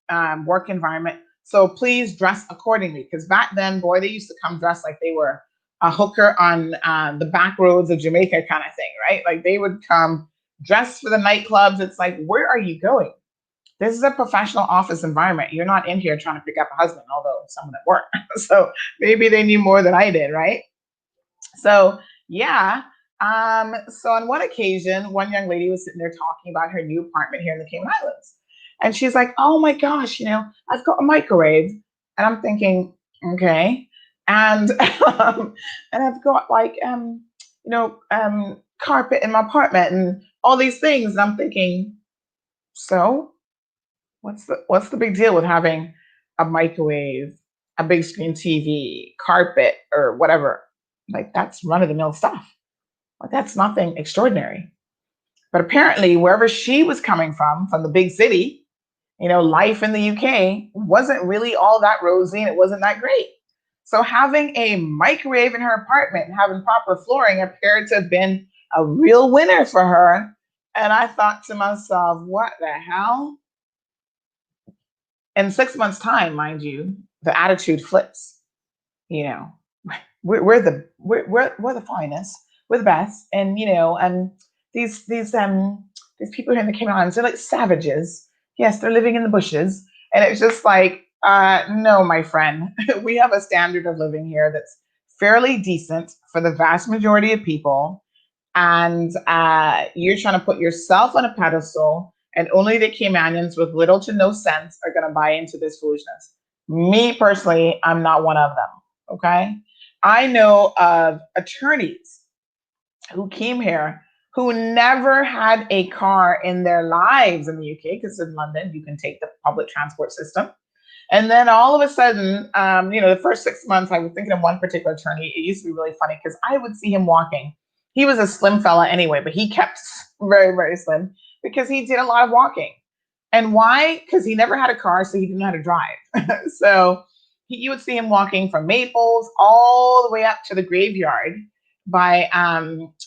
work environment. So please dress accordingly. Because back then, boy, they used to come dressed like they were a hooker on the back roads of Jamaica kind of thing, right? Like they would come dressed for the nightclubs. It's like, where are you going? This is a professional office environment. You're not in here trying to pick up a husband, although some of them were. So maybe they knew more than I did, right? So yeah. So on one occasion, one young lady was sitting there talking about her new apartment here in the Cayman Islands. And she's like, oh my gosh, you know, I've got a microwave. And I'm thinking, okay. And and I've got like carpet in my apartment and all these things. And I'm thinking, so what's the big deal with having a microwave, a big screen TV, carpet, or whatever? Like that's run-of-the-mill stuff. Like that's nothing extraordinary. But apparently, wherever she was coming from the big city, you know, life in the UK wasn't really all that rosy and it wasn't that great. So having a microwave in her apartment and having proper flooring appeared to have been a real winner for her. And I thought to myself, what the hell? In 6 months' time, mind you, the attitude flips. You know, we're the finest, we're the best, and these people here in the Cayman Islands, they're like savages. Yes, they're living in the bushes, and it's just like, no, my friend, we have a standard of living here that's fairly decent for the vast majority of people, and you're trying to put yourself on a pedestal, and only the Caymanians with little to no sense are going to buy into this foolishness. Me personally, I'm not one of them. Okay. I know of attorneys who came here who never had a car in their lives in the UK, because in London you can take the public transport system. And then all of a sudden, the first 6 months, I was thinking of one particular attorney. It used to be really funny because I would see him walking. He was a slim fella anyway, but he kept very, very slim because he did a lot of walking. And why? Because he never had a car, so he didn't know how to drive. So you would see him walking from Maples all the way up to the graveyard by,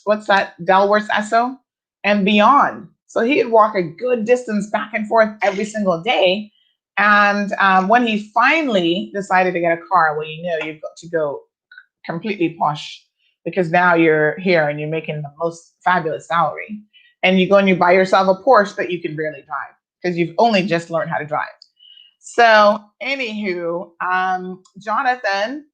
what's that, Delworth Esso and beyond. So he would walk a good distance back and forth every single day. And when he finally decided to get a car, well, you've got to go completely posh because now you're here and you're making the most fabulous salary. And you go and you buy yourself a Porsche that you can barely drive because you've only just learned how to drive. So, anywho, Jonathan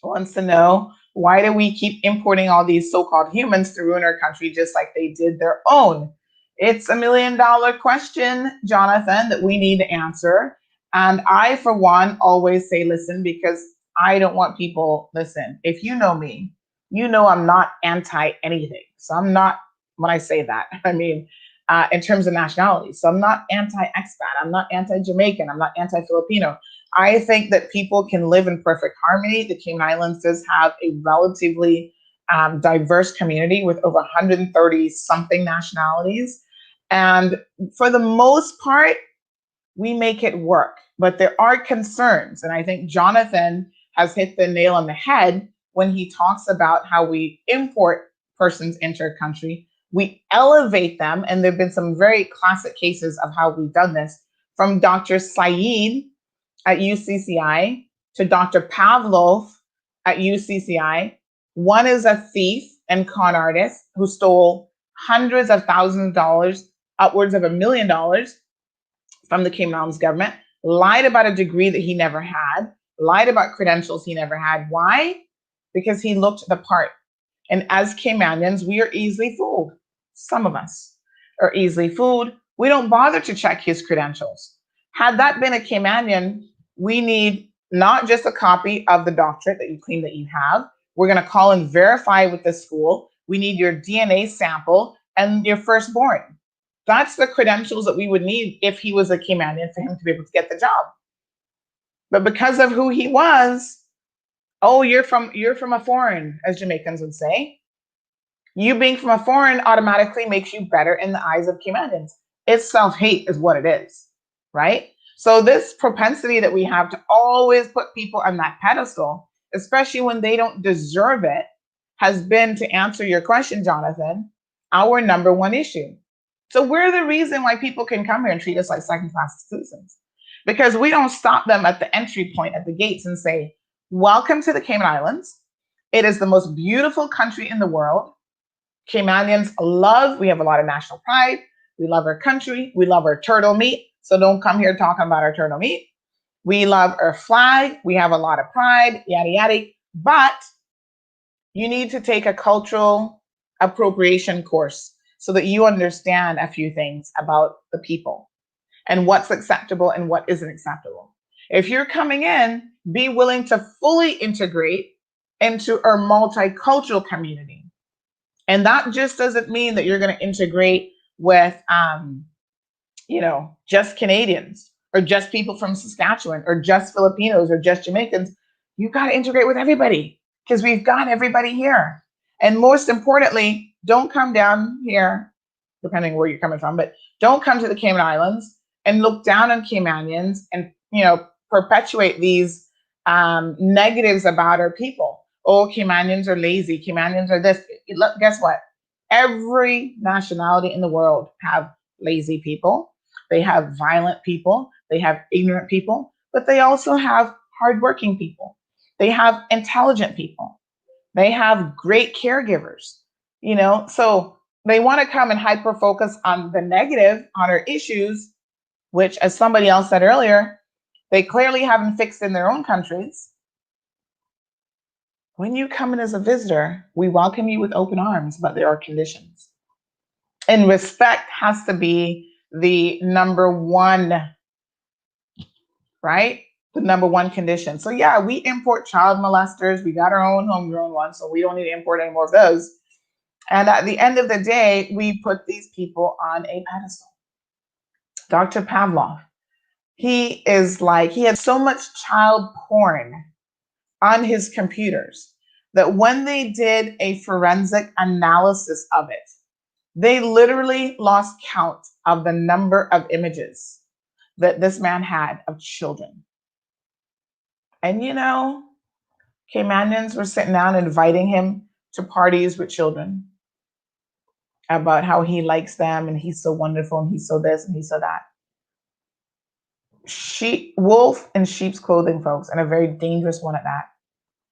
wants to know, why do we keep importing all these so-called humans to ruin our country just like they did their own? It's $1 million question, Jonathan, that we need to answer. And I, for one, always say listen, because I don't want people, listen, if you know me, you know I'm not anti anything. So I'm not, when I say that, I mean, in terms of nationality. So I'm not anti-expat. I'm not anti-Jamaican. I'm not anti-Filipino. I think that people can live in perfect harmony. The Cayman Islands does have a relatively diverse community with over 130 something nationalities. And for the most part, we make it work. But there are concerns. And I think Jonathan has hit the nail on the head when he talks about how we import persons into our country. We elevate them. And there have been some very classic cases of how we've done this, from Dr. Saeed at UCCI to Dr. Pavlov at UCCI. One is a thief and con artist who stole hundreds of thousands of dollars, upwards of $1 million from the Cayman Islands government, lied about a degree that he never had, lied about credentials he never had. Why? Because he looked the part. And as Caymanians, we are easily fooled. Some of us are easily fooled. We don't bother to check his credentials. Had that been a Caymanian, we need not just a copy of the doctorate that you claim that you have. We're going to call and verify with the school. We need your DNA sample and your firstborn. That's the credentials that we would need if he was a Caymanian for him to be able to get the job. But because of who he was, oh, you're from a foreign, as Jamaicans would say. You being from a foreign automatically makes you better in the eyes of Caymanians. It's self-hate is what it is, right? So this propensity that we have to always put people on that pedestal, especially when they don't deserve it, has been, to answer your question, Jonathan, our number one issue. So we're the reason why people can come here and treat us like second-class citizens, because we don't stop them at the entry point at the gates and say, welcome to the Cayman Islands. It is the most beautiful country in the world. Caymanians we have a lot of national pride. We love our country. We love our turtle meat. So don't come here talking about our turtle meat. We love our flag. We have a lot of pride, yada, yada. But you need to take a cultural appropriation course so that you understand a few things about the people and what's acceptable and what isn't acceptable. If you're coming in, be willing to fully integrate into our multicultural community. And that just doesn't mean that you're going to integrate with, just Canadians or just people from Saskatchewan or just Filipinos or just Jamaicans. You got to integrate with everybody because we've got everybody here. And most importantly, don't come down here, depending where you're coming from, but don't come to the Cayman Islands and look down on Caymanians and, perpetuate these negatives about our people. Oh, Caymanians are lazy. Caymanians are this. Guess what? Every nationality in the world have lazy people. They have violent people. They have ignorant people, but they also have hardworking people. They have intelligent people. They have great caregivers, so they want to come and hyper focus on the negative, on our issues, which, as somebody else said earlier, they clearly haven't fixed in their own countries. When you come in as a visitor, we welcome you with open arms, but there are conditions. And respect has to be the number one, right? The number one condition. So yeah, we import child molesters. We got our own homegrown ones, so we don't need to import any more of those. And at the end of the day, we put these people on a pedestal. Dr. Pavlov, he had so much child porn on his computers that when they did a forensic analysis of it, they literally lost count of the number of images that this man had of children. And Caymanians were sitting down inviting him to parties with children about how he likes them and he's so wonderful and he's so this and he's so that. Wolf in sheep's clothing, folks, and a very dangerous one at that.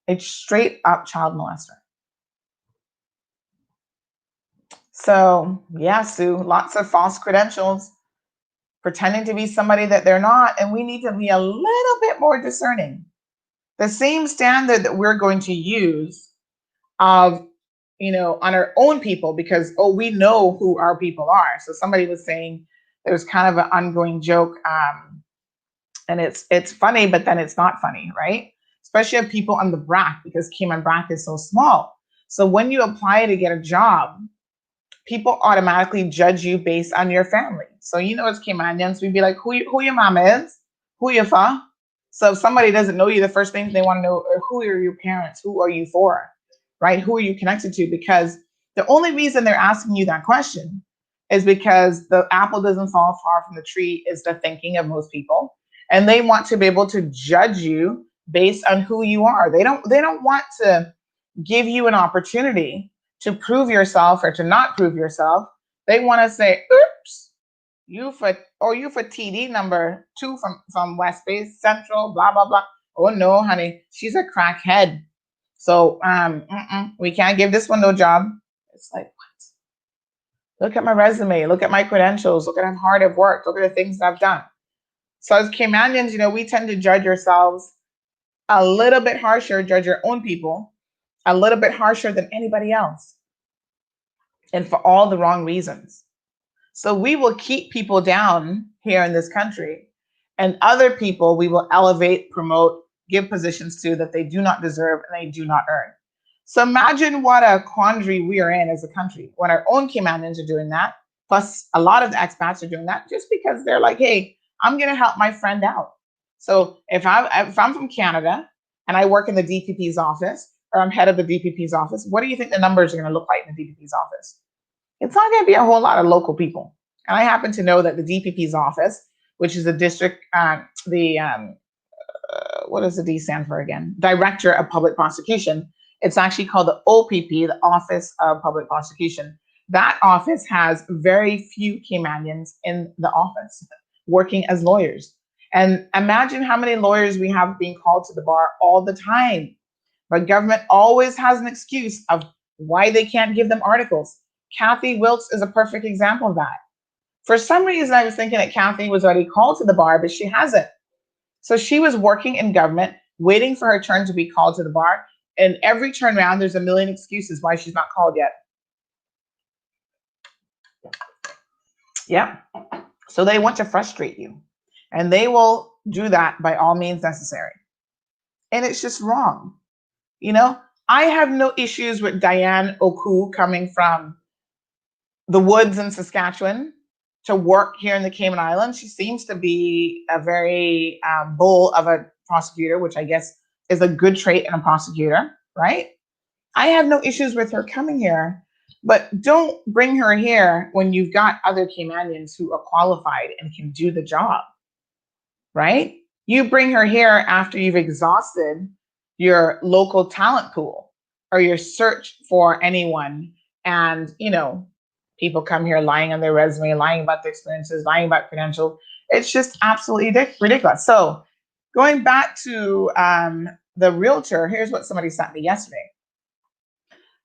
It's straight up child molester. So yeah, Sue, lots of false credentials, pretending to be somebody that they're not, and we need to be a little bit more discerning. The same standard that we're going to use of, on our own people, because, we know who our people are. So somebody was saying there's kind of an ongoing joke, and it's funny, but then it's not funny, right? Especially of people on the BRAC, because Cayman BRAC is so small. So when you apply to get a job, people automatically judge you based on your family. So, as Caymanians, we'd be like, who your mama is, who you for. So if somebody doesn't know you, the first thing they want to know are who are your parents, who are you for, right? Who are you connected to? Because the only reason they're asking you that question is because the apple doesn't fall far from the tree is the thinking of most people. And they want to be able to judge you based on who you are. They don't want to give you an opportunity to prove yourself or to not prove yourself. They want to say, oops, you for TD number 2 from West Bay Central, blah, blah, blah. Oh no, honey, she's a crackhead. So we can't give this one no job. It's like, what? Look at my resume, look at my credentials, look at how hard I've worked, look at the things I've done. So as Caymanians, we tend to judge ourselves a little bit harsher, judge our own people a little bit harsher than anybody else, and for all the wrong reasons. So we will keep people down here in this country, and other people we will elevate, promote, give positions to that they do not deserve and they do not earn. So imagine what a quandary we are in as a country when our own Caymanians are doing that, plus a lot of the expats are doing that just because they're like, hey, I'm going to help my friend out. So if I'm from Canada and I work in the DPP's office, or I'm head of the DPP's office, what do you think the numbers are going to look like in the DPP's office? It's not going to be a whole lot of local people. And I happen to know that the DPP's office, which is the district, what does the D stand for again? Director of Public Prosecution. It's actually called the OPP, the Office of Public Prosecution. That office has very few Caymanians in the office working as lawyers. And imagine how many lawyers we have being called to the bar all the time. But government always has an excuse of why they can't give them articles. Kathy Wilkes is a perfect example of that. For some reason, I was thinking that Kathy was already called to the bar, but she hasn't. So she was working in government, waiting for her turn to be called to the bar. And every turn around, there's a million excuses why she's not called yet. Yeah. So they want to frustrate you. And they will do that by all means necessary. And it's just wrong. I have no issues with Diane Oku coming from the woods in Saskatchewan to work here in the Cayman Islands. She seems to be a very bull of a prosecutor, which I guess is a good trait in a prosecutor, right? I have no issues with her coming here, but don't bring her here when you've got other Caymanians who are qualified and can do the job, right? You bring her here after you've exhausted your local talent pool or your search for anyone. And, people come here lying on their resume, lying about their experiences, lying about credentials. It's just absolutely ridiculous. So going back to the realtor, here's what somebody sent me yesterday.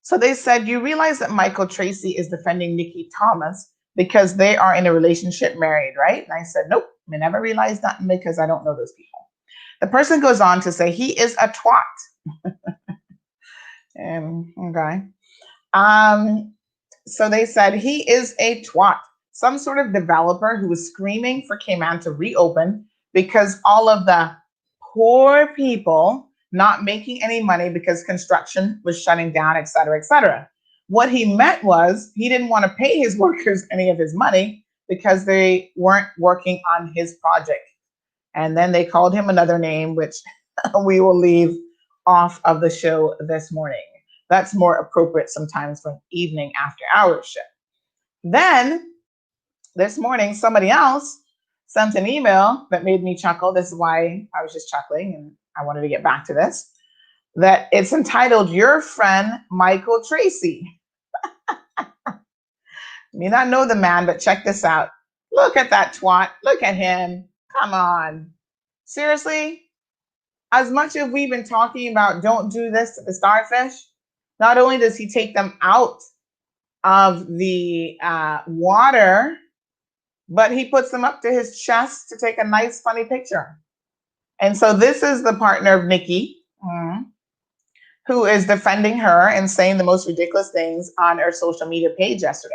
So they said, you realize that Michael Tracy is defending Nikki Thomas because they are in a relationship married, right? And I said, nope, I never realized that because I don't know those people. The person goes on to say he is a twat. Okay. So they said he is a twat, some sort of developer who was screaming for Cayman to reopen because all of the poor people not making any money because construction was shutting down, et cetera, et cetera. What he meant was he didn't want to pay his workers any of his money because they weren't working on his project. And then they called him another name, which we will leave off of the show this morning. That's more appropriate sometimes for an evening after hours show. Then this morning, somebody else sent an email that made me chuckle. This is why I was just chuckling and I wanted to get back to this. That it's entitled, Your Friend Michael Tracy. May not know the man, but check this out. Look at that twat. Look at him. Come on. Seriously? As much as we've been talking about don't do this to the starfish, not only does he take them out of the water, but he puts them up to his chest to take a nice, funny picture. And so this is the partner of Nikki, who is defending her and saying the most ridiculous things on her social media page yesterday.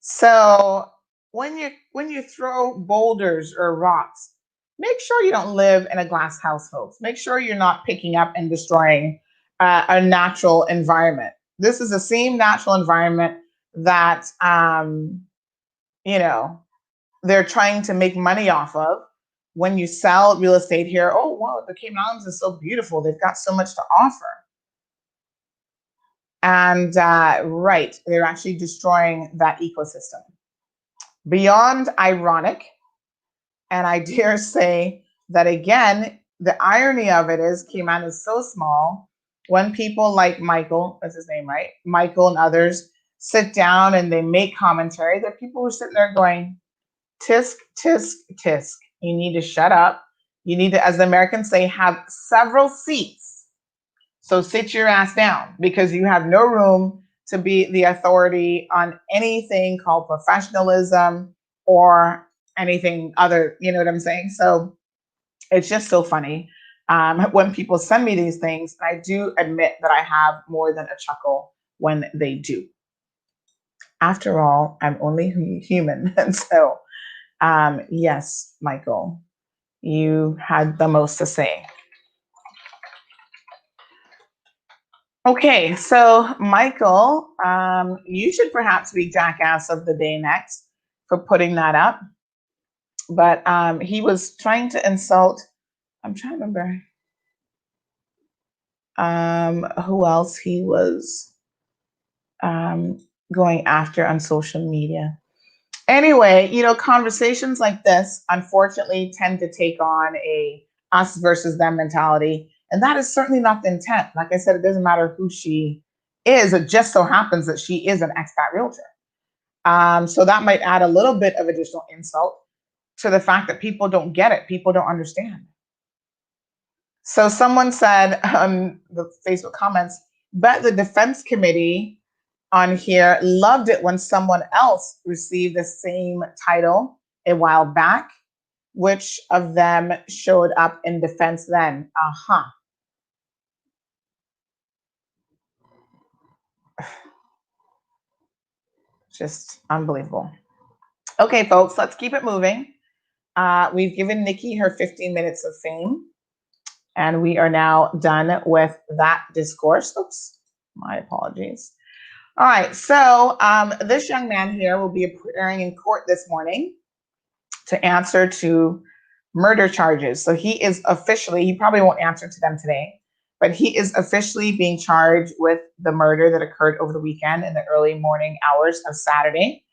So when you throw boulders or rocks, make sure you don't live in a glass house, folks. Make sure you're not picking up and destroying a natural environment. This is the same natural environment that they're trying to make money off of when you sell real estate here. Oh, wow, the Cayman Islands is so beautiful. They've got so much to offer. And right, they're actually destroying that ecosystem. Beyond ironic, and I dare say that again, the irony of it is Cayman is so small. When people like Michael, that's his name, right? Michael and others sit down and they make commentary, there are people who are sitting there going, tisk, tisk, tisk. You need to shut up. You need to, as the Americans say, have several seats. So sit your ass down because you have no room to be the authority on anything called professionalism or anything other, you know what I'm saying? So it's just so funny. When people send me these things, I do admit that I have more than a chuckle when they do. After all, I'm only human. And so, yes, Michael, you had the most to say. Okay, so Michael, you should perhaps be jackass of the day next for putting that up. But he was trying to insult, I'm trying to remember who else he was going after on social media. Anyway, conversations like this, unfortunately, tend to take on a us versus them mentality. And that is certainly not the intent. Like I said, it doesn't matter who she is. It just so happens that she is an expat realtor. So that might add a little bit of additional insult to the fact that people don't get it. People don't understand. So someone said on the Facebook comments, bet the defense committee on here loved it when someone else received the same title a while back. Which of them showed up in defense then? Just unbelievable. Okay, folks, let's keep it moving. We've given Nikki her 15 minutes of fame, and we are now done with that discourse. Oops, my apologies. All right, so this young man here will be appearing in court this morning to answer to murder charges. So he probably won't answer to them today, but he is officially being charged with the murder that occurred over the weekend in the early morning hours of Saturday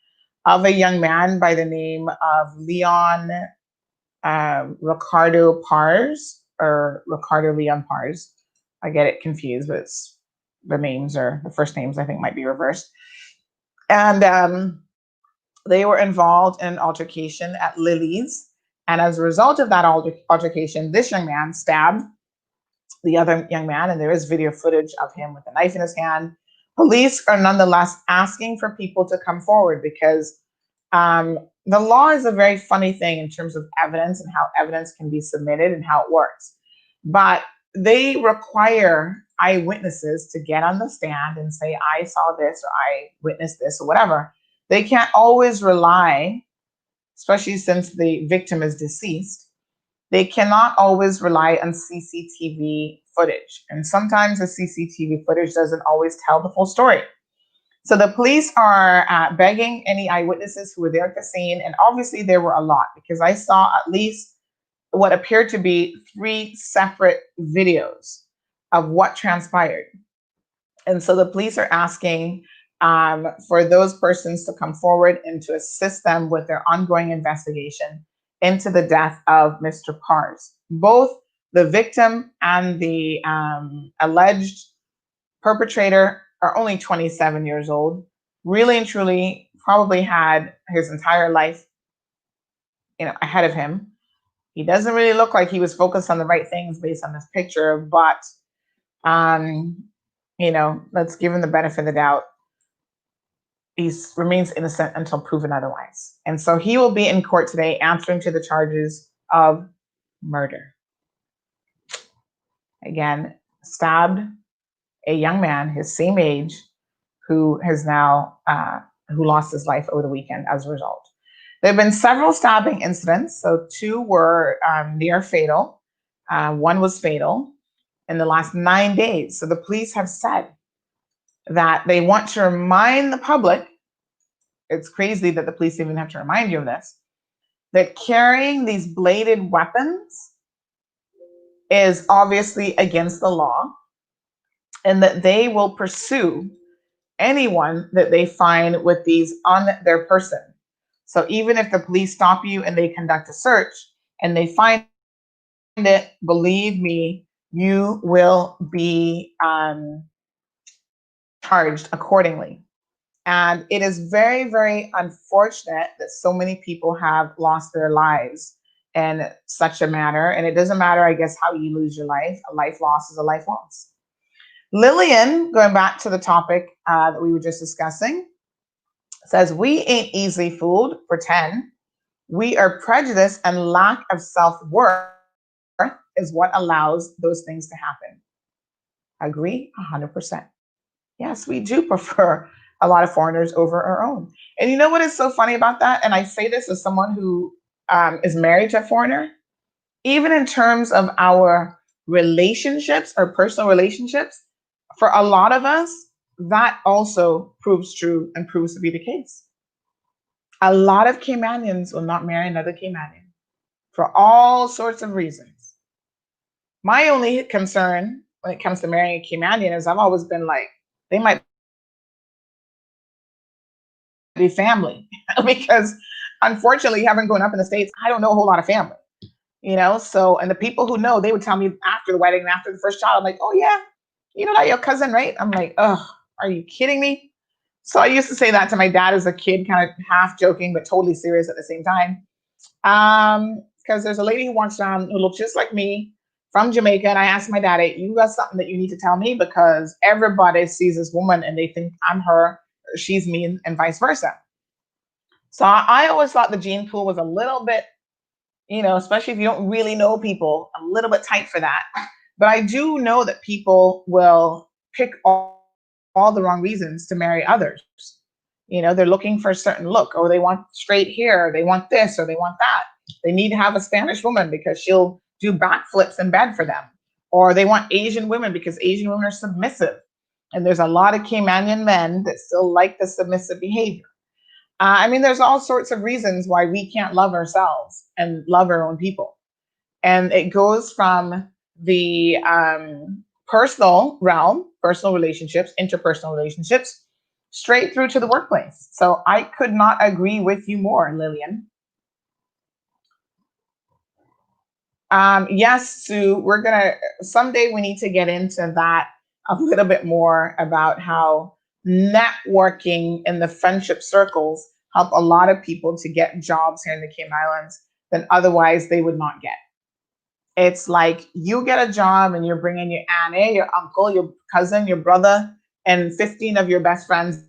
of a young man by the name of Leon Ricardo Pars, or Ricardo Leon Pars. I get it confused, but it's the first names I think might be reversed. And they were involved in an altercation at Lily's. And as a result of that altercation, this young man stabbed the other young man, and there is video footage of him with a knife in his hand. Police are nonetheless asking for people to come forward because the law is a very funny thing in terms of evidence and how evidence can be submitted and how it works. But they require eyewitnesses to get on the stand and say, I saw this or I witnessed this or whatever. They can't always rely, especially since the victim is deceased, they cannot always rely on CCTV footage. And sometimes the CCTV footage doesn't always tell the full story. So the police are begging any eyewitnesses who were there at the scene, and obviously there were a lot because I saw at least what appeared to be 3 separate videos of what transpired. And so the police are asking for those persons to come forward and to assist them with their ongoing investigation into the death of Mr. Pars. Both the victim and the alleged perpetrator are only 27 years old, really and truly probably had his entire life, ahead of him. He doesn't really look like he was focused on the right things based on this picture, but let's give him the benefit of the doubt. He remains innocent until proven otherwise. And so he will be in court today answering to the charges of murder. Again, stabbed a young man his same age who has now who lost his life over the weekend as a result. There have been several stabbing incidents. So 2 were near fatal. 1 was fatal in the last 9 days. So the police have said that they want to remind the public, it's crazy that the police even have to remind you of this, that carrying these bladed weapons is obviously against the law, and that they will pursue anyone that they find with these on their person. So even if the police stop you and they conduct a search and they find it, believe me, you will be charged accordingly. And it is very, very unfortunate that so many people have lost their lives in such a manner. And it doesn't matter, I guess, how you lose your life. A life loss is a life loss. Lillian, going back to the topic that we were just discussing, says, we ain't easily fooled for 10. We are prejudiced and lack of self-worth is what allows those things to happen. Agree 100%. Yes, we do prefer a lot of foreigners over our own. And you know what is so funny about that? And I say this as someone who is married to a foreigner. Even in terms of our relationships, our personal relationships, for a lot of us, that also proves true and proves to be the case. A lot of Caymanians will not marry another Caymanian for all sorts of reasons. My only concern when it comes to marrying a Caymanian is I've always been like, they might be family because unfortunately, having grown up in the States, I don't know a whole lot of family, so, and the people who know, they would tell me after the wedding and after the first child, I'm like, oh yeah, you know that your cousin, right? I'm like, oh, are you kidding me? So I used to say that to my dad as a kid, kind of half joking, but totally serious at the same time. Because there's a lady who walks around who looks just like me from Jamaica. And I asked my dad, hey, you got something that you need to tell me? Because everybody sees this woman and they think I'm her, or she's me, and vice versa. So I always thought the gene pool was a little bit, especially if you don't really know people, a little bit tight for that. But I do know that people will pick all the wrong reasons to marry others. They're looking for a certain look, or they want straight hair, or they want this, or they want that. They need to have a Spanish woman because she'll do backflips in bed for them. Or they want Asian women because Asian women are submissive. And there's a lot of Caymanian men that still like the submissive behavior. There's all sorts of reasons why we can't love ourselves and love our own people. And it goes from the personal realm, personal relationships, interpersonal relationships, straight through to the workplace. So I could not agree with you more, Lillian. Yes, Sue, someday we need to get into that a little bit more about how networking in the friendship circles help a lot of people to get jobs here in the Cayman Islands that otherwise they would not get. It's like you get a job and you're bringing your auntie, your uncle, your cousin, your brother, and 15 of your best friends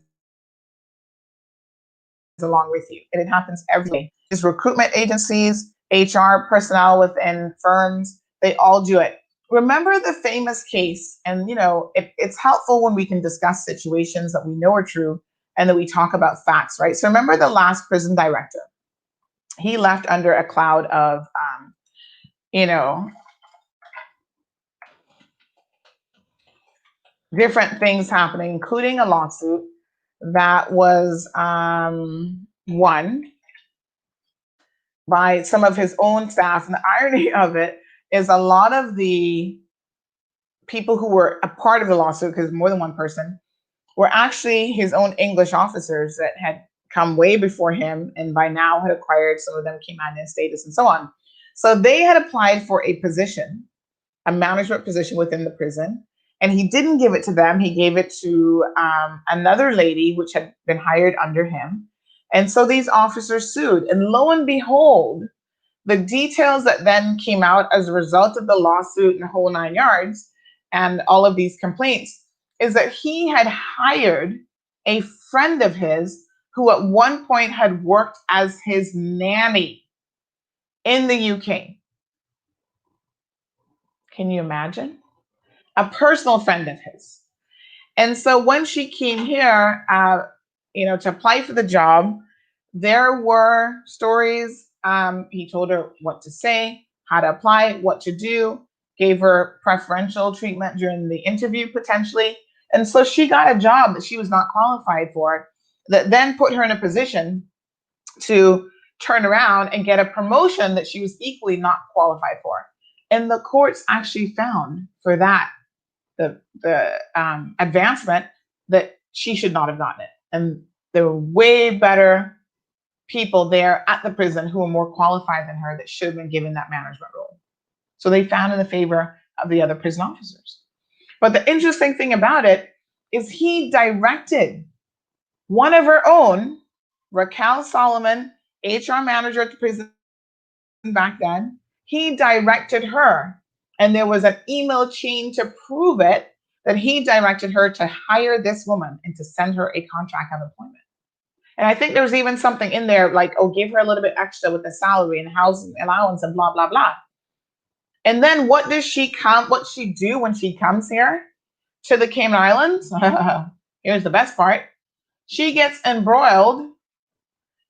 along with you. And it happens every day. These recruitment agencies, HR personnel within firms, they all do it. Remember the famous case, and it's helpful when we can discuss situations that we know are true and that we talk about facts, right? So remember the last prison director. He left under a cloud of, different things happening, including a lawsuit that was won by some of his own staff. And the irony of it is a lot of the people who were a part of the lawsuit, because more than one person, were actually his own English officers that had come way before him and by now had acquired, some of them, Cayman status and so on. So they had applied for a position, a management position within the prison, and he didn't give it to them. He gave it to another lady, which had been hired under him. And so these officers sued. And lo and behold, the details that then came out as a result of the lawsuit and the whole 9 yards and all of these complaints is that he had hired a friend of his who at one point had worked as his nanny in the UK. Can you imagine? A personal friend of his. And so when she came here, to apply for the job, there were stories. He told her what to say, how to apply, what to do, gave her preferential treatment during the interview potentially. And so she got a job that she was not qualified for, that then put her in a position to turn around and get a promotion that she was equally not qualified for. And the courts actually found for that, the advancement, that she should not have gotten it. And there were way better people there at the prison who were more qualified than her that should have been given that management role. So they found in the favor of the other prison officers. But the interesting thing about it is he directed one of her own, Raquel Solomon, HR manager at the prison back then, he directed her, and there was an email chain to prove it, that he directed her to hire this woman and to send her a contract of employment. And I think there was even something in there like, give her a little bit extra with the salary and housing allowance and blah, blah, blah. And then what she do when she comes here to the Cayman Islands? Here's the best part. She gets embroiled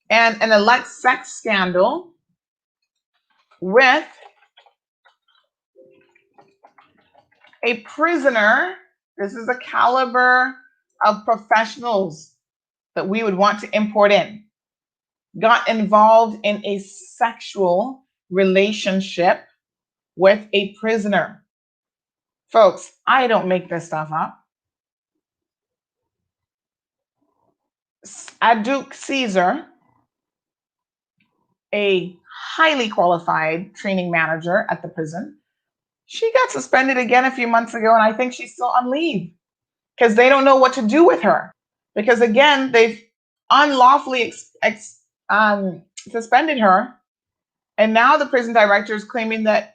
in an alleged sex scandal with a prisoner. This is the caliber of professionals that we would want to import in. Got involved in a sexual relationship with a prisoner. Folks, I don't make this stuff up. Duke Caesar, a highly qualified training manager at the prison, she got suspended again a few months ago, and I think she's still on leave because they don't know what to do with her. Because again, they've unlawfully suspended her, and now the prison director is claiming that,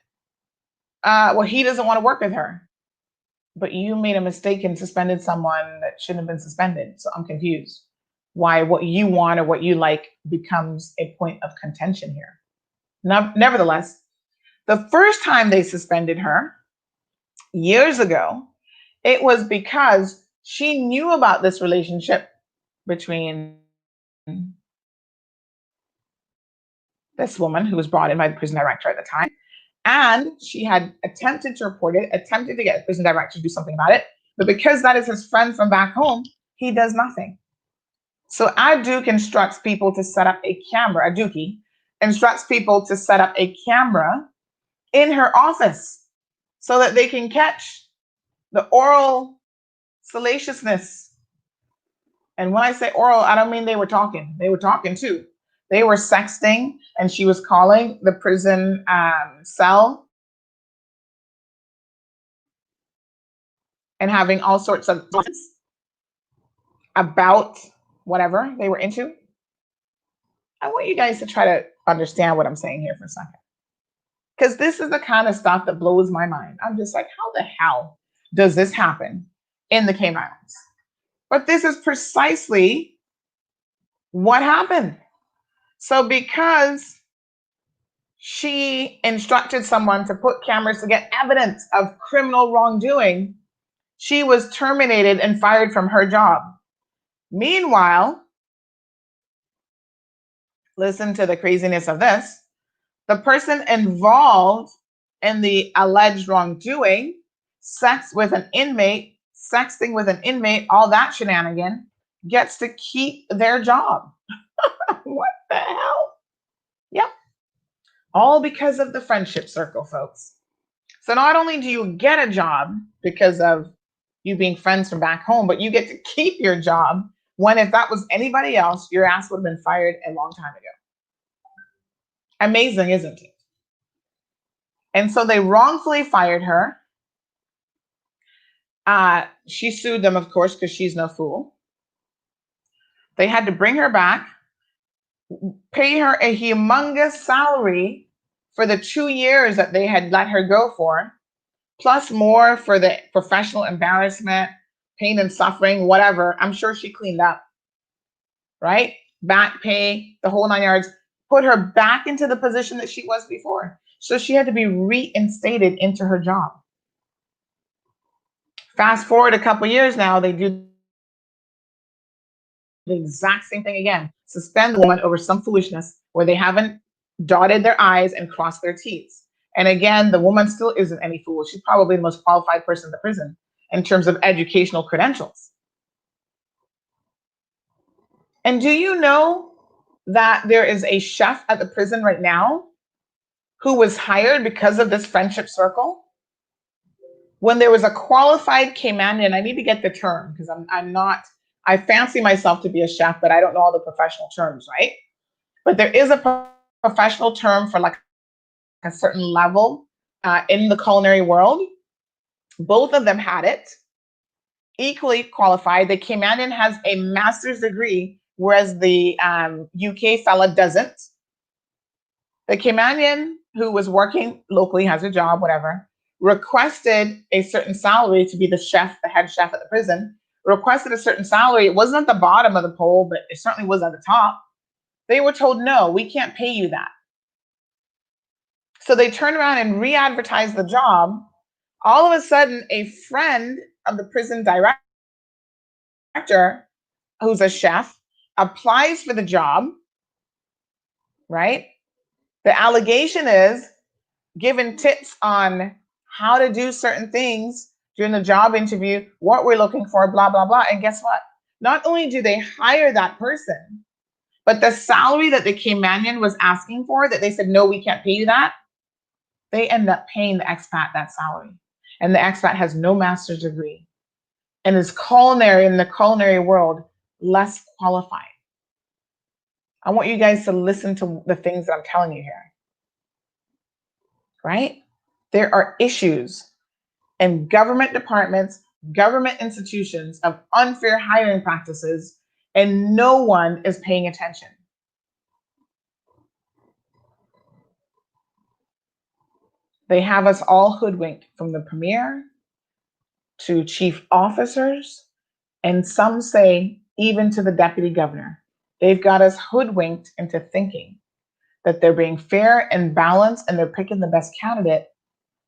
he doesn't want to work with her. But you made a mistake and suspended someone that shouldn't have been suspended. So I'm confused why what you want or what you like becomes a point of contention here. Nevertheless, the first time they suspended her years ago, it was because she knew about this relationship between this woman who was brought in by the prison director at the time. And she had attempted to report it, attempted to get the prison director to do something about it. But because that is his friend from back home, he does nothing. So Duke instructs people to set up a camera. Dookie instructs people to set up a camera in her office so that they can catch the oral salaciousness. And when I say oral, I don't mean they were talking. They were talking too. They were sexting, and she was calling the prison cell and having all sorts of thoughts about whatever they were into. I want you guys to try to understand what I'm saying here for a second. Because this is the kind of stuff that blows my mind. I'm just like, how the hell does this happen in the Cayman Islands? But this is precisely what happened. So because she instructed someone to put cameras to get evidence of criminal wrongdoing, she was terminated and fired from her job. Meanwhile, listen to the craziness of this. The person involved in the alleged wrongdoing, sex with an inmate, sexting with an inmate, all that shenanigan, gets to keep their job. What the hell? Yep. All because of the friendship circle, folks. So not only do you get a job because of you being friends from back home, but you get to keep your job when if that was anybody else, your ass would have been fired a long time ago. Amazing, isn't it? And so they wrongfully fired her. She sued them, of course, because she's no fool. They had to bring her back, pay her a humongous salary for the 2 years that they had let her go for, plus more for the professional embarrassment, pain and suffering, whatever. I'm sure she cleaned up, right? Back pay, the whole 9 yards, put her back into the position that she was before. So she had to be reinstated into her job. Fast forward a couple years now, they do the exact same thing again. Suspend the woman over some foolishness where they haven't dotted their I's and crossed their T's. And again, the woman still isn't any fool. She's probably the most qualified person in the prison in terms of educational credentials. And do you know that there is a chef at the prison right now who was hired because of this friendship circle? When there was a qualified Caymanian, I need to get the term because I fancy myself to be a chef, but I don't know all the professional terms, right? But there is a professional term for like a certain level in the culinary world. Both of them had it, equally qualified. The Caymanian has a master's degree, whereas the UK fella doesn't. The Caymanian who was working locally, has a job, whatever, requested a certain salary to be the chef, the head chef at the prison, requested a certain salary. It wasn't at the bottom of the poll, but it certainly was at the top. They were told, no, we can't pay you that. So they turned around and re-advertised the job. All of a sudden, a friend of the prison director, who's a chef, applies for the job, right? The allegation is given tips on how to do certain things during the job interview, what we're looking for, blah, blah, blah. And guess what? Not only do they hire that person, but the salary that the Caymanian was asking for, that they said, no, we can't pay you that, they end up paying the expat that salary. And the expat has no master's degree and is culinary in the culinary world, less qualified. I want you guys to listen to the things that I'm telling you here, right? There are issues in government departments, government institutions of unfair hiring practices, and no one is paying attention. They have us all hoodwinked, from the premier to chief officers, and some say even to the deputy governor. They've got us hoodwinked into thinking that they're being fair and balanced and they're picking the best candidate,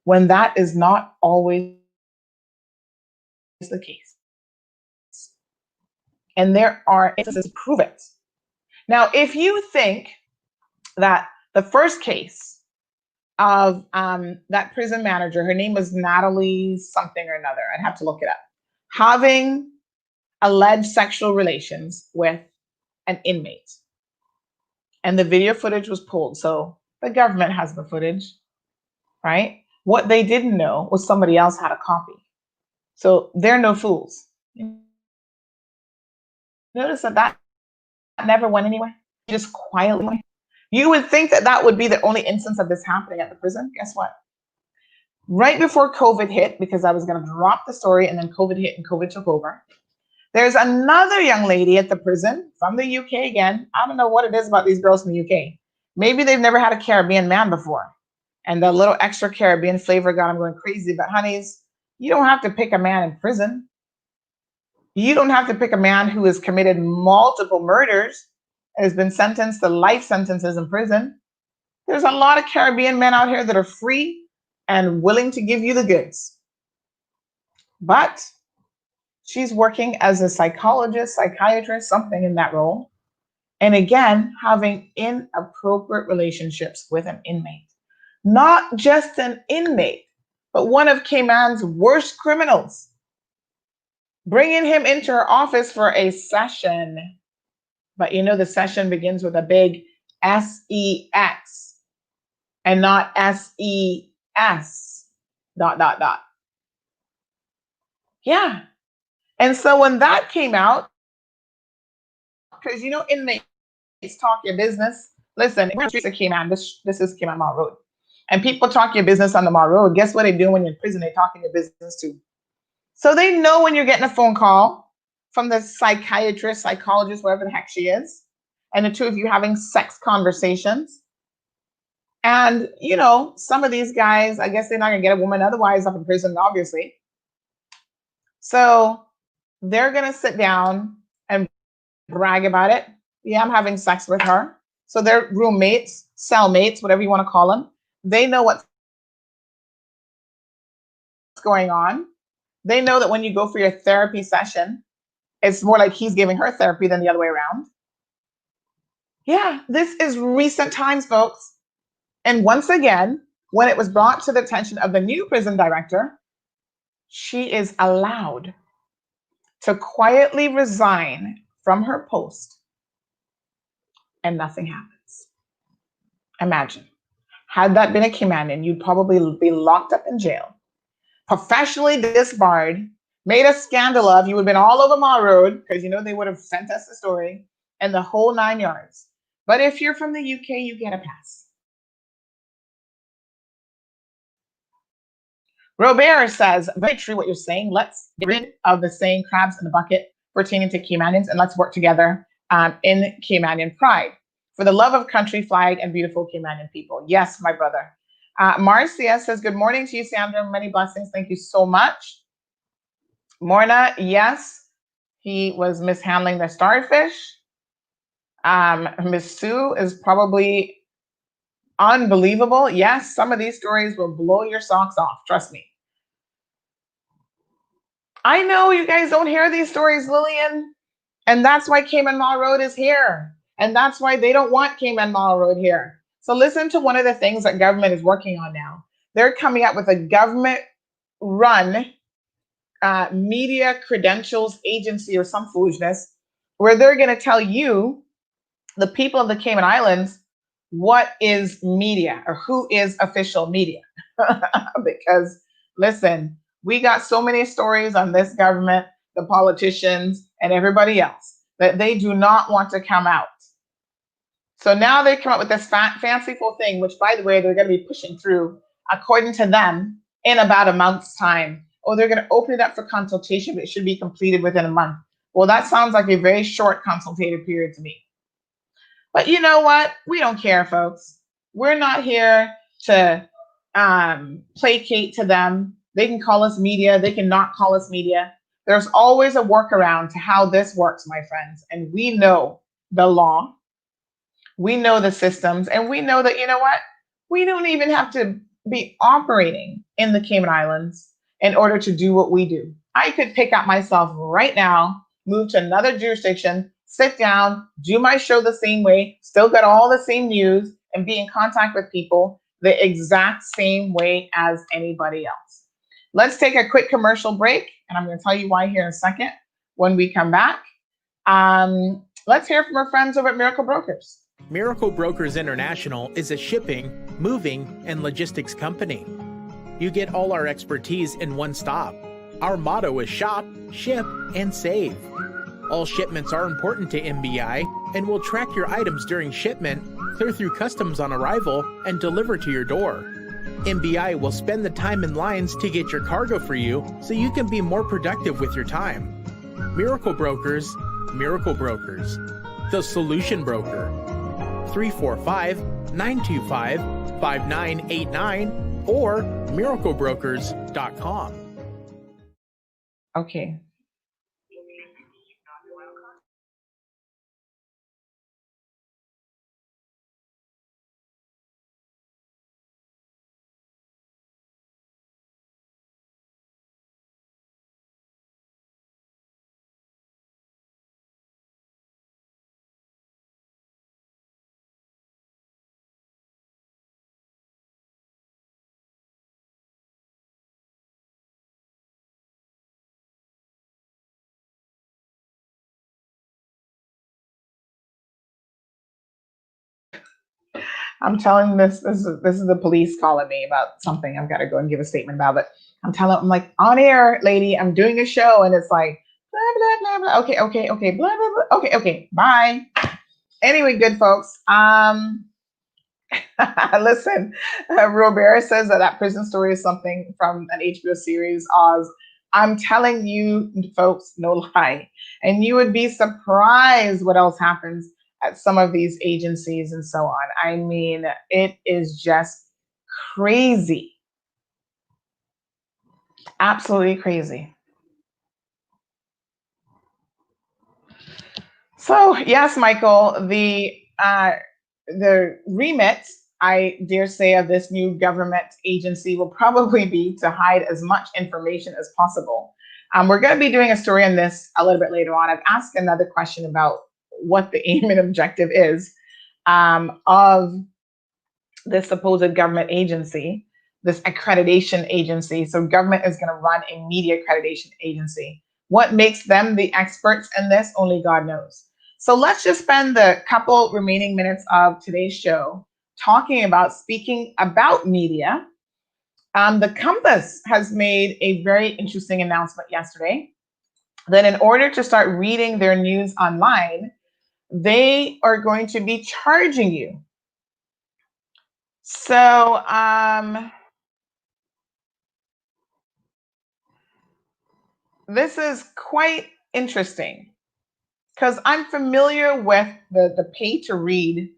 when that is not always the case. And there are instances to prove it. Now, if you think that the first case of that prison manager, her name was Natalie something or another, I'd have to look it up, having alleged sexual relations with an inmate, and the video footage was pulled, so the government has the footage, right? What they didn't know was somebody else had a copy. So they're no fools. Notice that never went anywhere, just quietly. You would think that that would be the only instance of this happening at the prison. Guess what? Right before COVID hit, because I was going to drop the story and then COVID hit and COVID took over, there's another young lady at the prison from the UK again. I don't know what it is about these girls from the UK. Maybe they've never had a Caribbean man before. And the little extra Caribbean flavor got them going crazy. But honeys, you don't have to pick a man in prison. You don't have to pick a man who has committed multiple murders and has been sentenced to life sentences in prison. There's a lot of Caribbean men out here that are free and willing to give you the goods. But she's working as a psychologist, psychiatrist, something in that role. And again, having inappropriate relationships with an inmate. Not just an inmate, but one of Cayman's worst criminals. Bringing him into her office for a session. But you know, the session begins with a big SEX and not SES ... Yeah. And so when that came out, because you know, inmates talk your business. Listen, we're on the streets of Cayman. This is Cayman Mall Road. And people talk your business on the Mall Road. Guess what they do when you're in prison? They're talking your business too. So they know when you're getting a phone call from the psychiatrist, psychologist, whatever the heck she is, and the two of you having sex conversations. And, you know, some of these guys, I guess they're not going to get a woman otherwise up in prison, obviously. So they're going to sit down and brag about it. Yeah, I'm having sex with her. So they're roommates, cellmates, whatever you want to call them. They know what's going on. They know that when you go for your therapy session, it's more like he's giving her therapy than the other way around. Yeah, this is recent times, folks. And once again, when it was brought to the attention of the new prison director, she is allowed to quietly resign from her post and nothing happens. Imagine, had that been a Caymanian, you'd probably be locked up in jail, professionally disbarred, made a scandal of, you would have been all over Mall Road, because you know they would have sent us the story, and the whole 9 yards. But if you're from the UK, you get a pass. Robert says, very true what you're saying. Let's get rid of the saying crabs in the bucket pertaining to Caymanians, and let's work together in Caymanian pride for the love of country, flag, and beautiful Caymanian people. Yes, my brother. Marcia says, good morning to you, Sandra. Many blessings. Thank you so much. Morna, yes, he was mishandling the starfish. Miss Sue is probably unbelievable. Yes, some of these stories will blow your socks off. Trust me. I know you guys don't hear these stories, Lillian. And that's why Cayman Mall Road is here. And that's why they don't want Cayman Mall Road here. So listen to one of the things that government is working on now. They're coming up with a government-run media credentials agency or some foolishness, where they're going to tell you, the people of the Cayman Islands, what is media or who is official media. Because listen, we got so many stories on this government, the politicians, and everybody else that they do not want to come out. So now they come up with this fanciful thing, which, by the way, they're going to be pushing through, according to them, in about a month's time. Oh, they're going to open it up for consultation, but it should be completed within a month. Well, that sounds like a very short consultative period to me. But you know what? We don't care, folks. We're not here to placate to them. They can call us media. They can not call us media. There's always a workaround to how this works, my friends. And we know the law. We know the systems. And we know that, you know what? We don't even have to be operating in the Cayman Islands in order to do what we do. I could pick up myself right now, move to another jurisdiction, sit down, do my show the same way, still got all the same news, and be in contact with people the exact same way as anybody else. Let's take a quick commercial break, and I'm going to tell you why here in a second when we come back. Let's hear from our friends over at Miracle Brokers. Miracle Brokers International is a shipping, moving, and logistics company. You get all our expertise in one stop. Our motto is shop, ship, and save. All shipments are important to MBI, and will track your items during shipment, clear through customs on arrival, and deliver to your door. MBI will spend the time in lines to get your cargo for you so you can be more productive with your time. Miracle Brokers, the solution broker. 345 925 5989 or miraclebrokers.com. Okay. I'm telling this is the police calling me about something. I've got to go and give a statement about it. I'm like, on air, lady, I'm doing a show, and it's like blah blah blah blah. Okay, blah blah blah. Okay, bye. Anyway, good folks. Listen, Robert says that prison story is something from an HBO series, Oz. I'm telling you, folks, no lie. And you would be surprised what else happens at some of these agencies and so on. I mean, it is just crazy. Absolutely crazy. So, yes, Michael, the remit, I dare say, of this new government agency will probably be to hide as much information as possible. We're going to be doing a story on this a little bit later on. I've asked another question about what the aim and objective is of this supposed government agency, this accreditation agency. So government is going to run a media accreditation agency. What makes them the experts in this? Only God knows. So let's just spend the couple remaining minutes of today's show speaking about media. The Compass has made a very interesting announcement yesterday that in order to start reading their news online, they are going to be charging you. So this is quite interesting because I'm familiar with the pay to read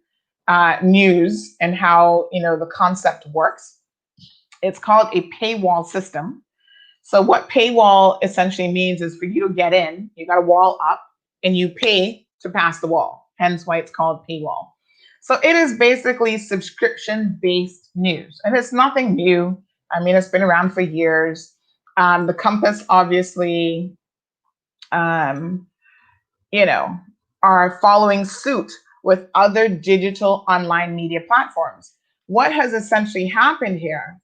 news and how the concept works. It's called a paywall system. So what paywall essentially means is for you to get in, you got a wall up and you pay to pass the wall. Hence why it's called paywall. So it is basically subscription-based news. And it's nothing new. I mean, it's been around for years. The Compass obviously, are following suit with other digital online media platforms. What has essentially happened here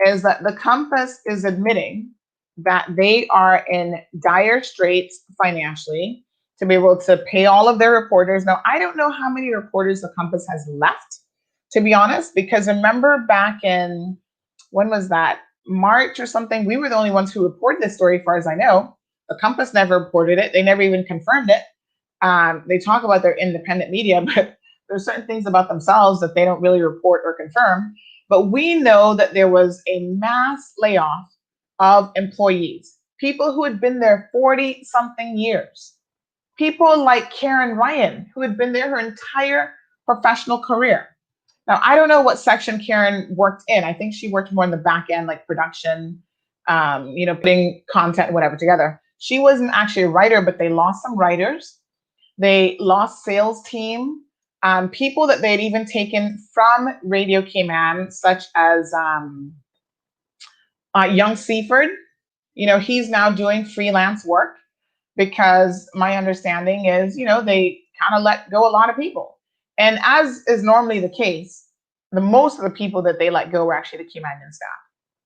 is that the Compass is admitting that they are in dire straits financially to be able to pay all of their reporters. Now, I don't know how many reporters the Compass has left, to be honest, because remember back in, when was that? March or something, we were the only ones who reported this story, as far as I know. The Compass never reported it. They never even confirmed it. They talk about their independent media, but there's certain things about themselves that they don't really report or confirm. But we know that there was a mass layoff of employees, people who had been there 40 something years, people like Karen Ryan, who had been there her entire professional career. Now, I don't know what section Karen worked in. I think she worked more in the back end, like production, putting content, whatever together. She wasn't actually a writer, but they lost some writers. They lost sales team, people that they'd even taken from Radio Cayman, such as Young Seaford. He's now doing freelance work because my understanding is, they kind of let go a lot of people. And as is normally the case, the most of the people that they let go were actually the Caymanian staff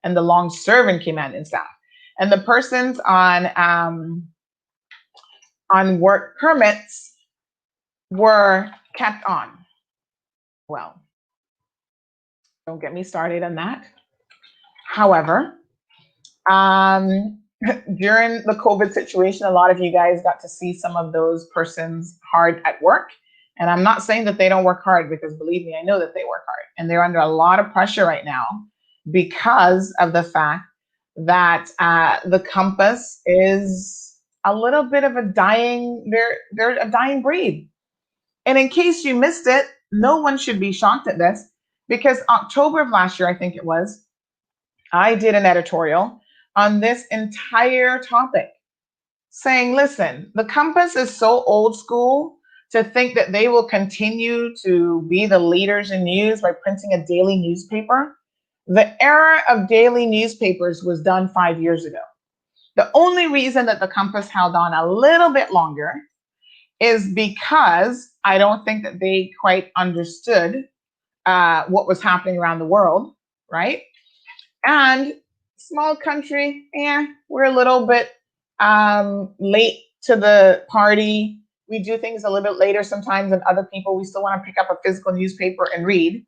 and the long-serving Caymanian staff. And the persons on work permits were kept on. Well, don't get me started on that. However, during the COVID situation, a lot of you guys got to see some of those persons hard at work. And I'm not saying that they don't work hard, because believe me, I know that they work hard. And they're under a lot of pressure right now because of the fact that the Compass is a little bit of a dying, they're a dying breed. And in case you missed it, no one should be shocked at this. because October of last year, I think it was, I did an editorial on this entire topic saying, listen, the Compass is so old school to think that they will continue to be the leaders in news by printing a daily newspaper. The era of daily newspapers was done 5 years ago. The only reason that the Compass held on a little bit longer is because I don't think that they quite understood what was happening around the world, right? And small country, we're a little bit late to the party. We do things a little bit later sometimes than other people. We still want to pick up a physical newspaper and read.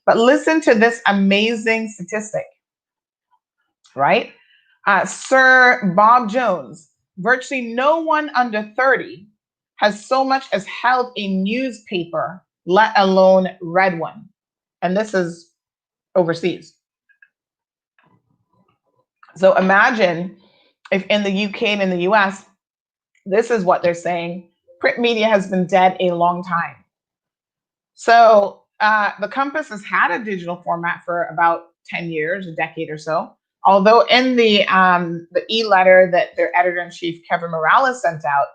But listen to this amazing statistic, right? Sir Bob Jones, virtually no one under 30 has so much as held a newspaper, let alone read one. And this is overseas. So imagine if in the UK and in the US, this is what they're saying. Print media has been dead a long time. So the Compass has had a digital format for about 10 years, a decade or so. Although in the e-letter that their editor-in-chief, Kevin Morales, sent out,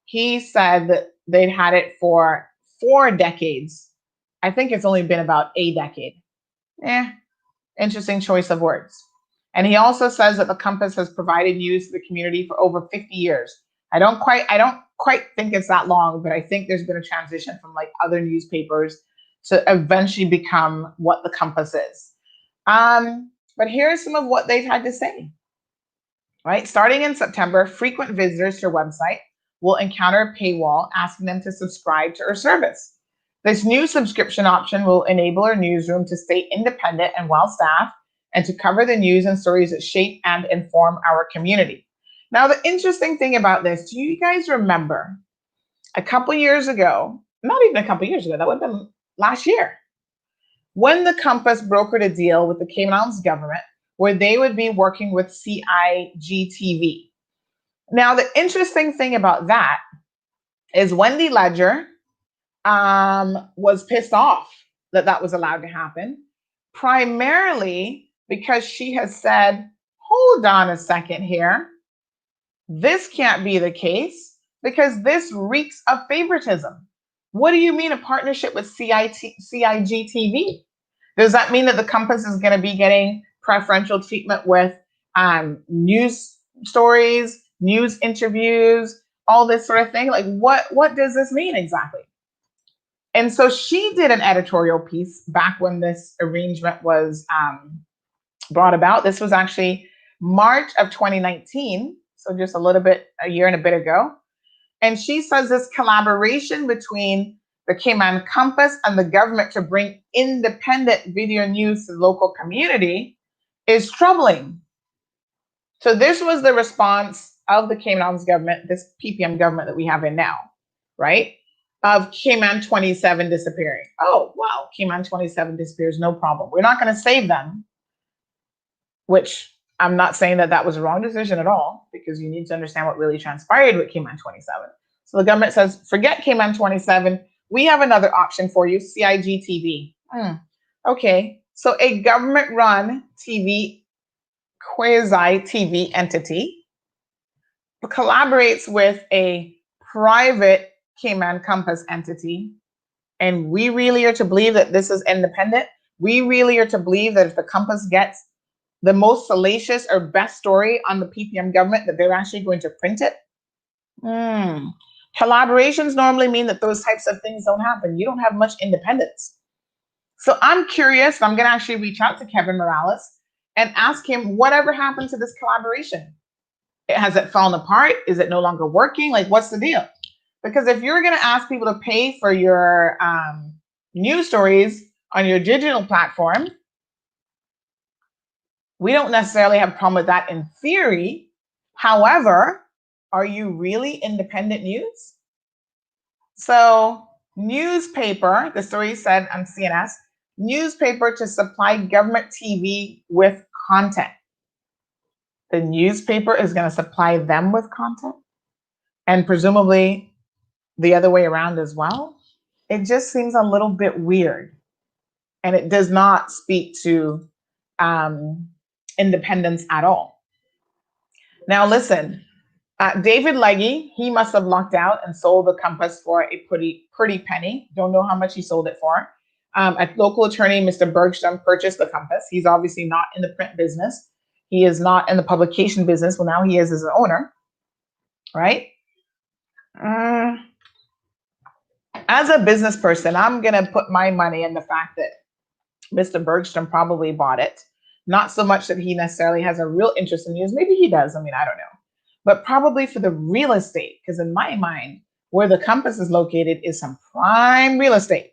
he said that they'd had it for 4 decades. I think it's only been about a decade. Interesting choice of words. And he also says that the Compass has provided news to the community for over 50 years. I don't quite think it's that long, but I think there's been a transition from like other newspapers to eventually become what the Compass is. But here's some of what they've had to say. Right, starting in September, frequent visitors to our website will encounter a paywall asking them to subscribe to our service. This new subscription option will enable our newsroom to stay independent and well-staffed and to cover the news and stories that shape and inform our community. Now, the interesting thing about this, do you guys remember a couple years ago, not even a couple years ago, that would have been last year, when the Compass brokered a deal with the Cayman Islands government where they would be working with CIGTV. Now, the interesting thing about that is Wendy Ledger was pissed off that that was allowed to happen, primarily because she has said, hold on a second here. This can't be the case because this reeks of favoritism. What do you mean a partnership with CIGTV? Does that mean that the Compass is going to be getting preferential treatment with news stories, news interviews, all this sort of thing? Like, what does this mean exactly? And so she did an editorial piece back when this arrangement was brought about. This was actually March of 2019, so just a year and a bit ago. And she says this collaboration between the Cayman Compass and the government to bring independent video news to the local community is troubling. So this was the response of the Cayman Islands government, this PPM government that we have in now, right? Of Cayman 27 disappearing. Oh, wow, Cayman 27 disappears, no problem. We're not going to save them, which I'm not saying that that was a wrong decision at all, because you need to understand what really transpired with Cayman 27. So the government says, forget Cayman 27. We have another option for you, CIGTV. Okay, so a government-run TV, quasi-TV entity collaborates with a private Cayman Compass entity, and we really are to believe that this is independent. We really are to believe that if the Compass gets the most salacious or best story on the PPM government, that they're actually going to print it. Collaborations normally mean that those types of things don't happen. You don't have much independence. So I'm curious, I'm going to actually reach out to Kevin Morales and ask him, whatever happened to this collaboration? Has it fallen apart? Is it no longer working? Like, what's the deal? Because if you're going to ask people to pay for your news stories on your digital platform, we don't necessarily have a problem with that in theory. However, are you really independent news? So newspaper, the story said on CNS, newspaper to supply government TV with content. The newspaper is going to supply them with content, and presumably the other way around as well. It just seems a little bit weird. And it does not speak to independence at all. Now, listen, David Legge, he must have lucked out and sold the Compass for a pretty penny. Don't know how much he sold it for. A local attorney, Mr. Bergstrom, purchased the Compass. He's obviously not in the print business. He is not in the publication business. Well, now he is as an owner, right? As a business person, I'm going to put my money in the fact that Mr. Bergstrom probably bought it. Not so much that he necessarily has a real interest in news. Maybe he does. I mean, I don't know. But probably for the real estate, because in my mind, where the Compass is located is some prime real estate.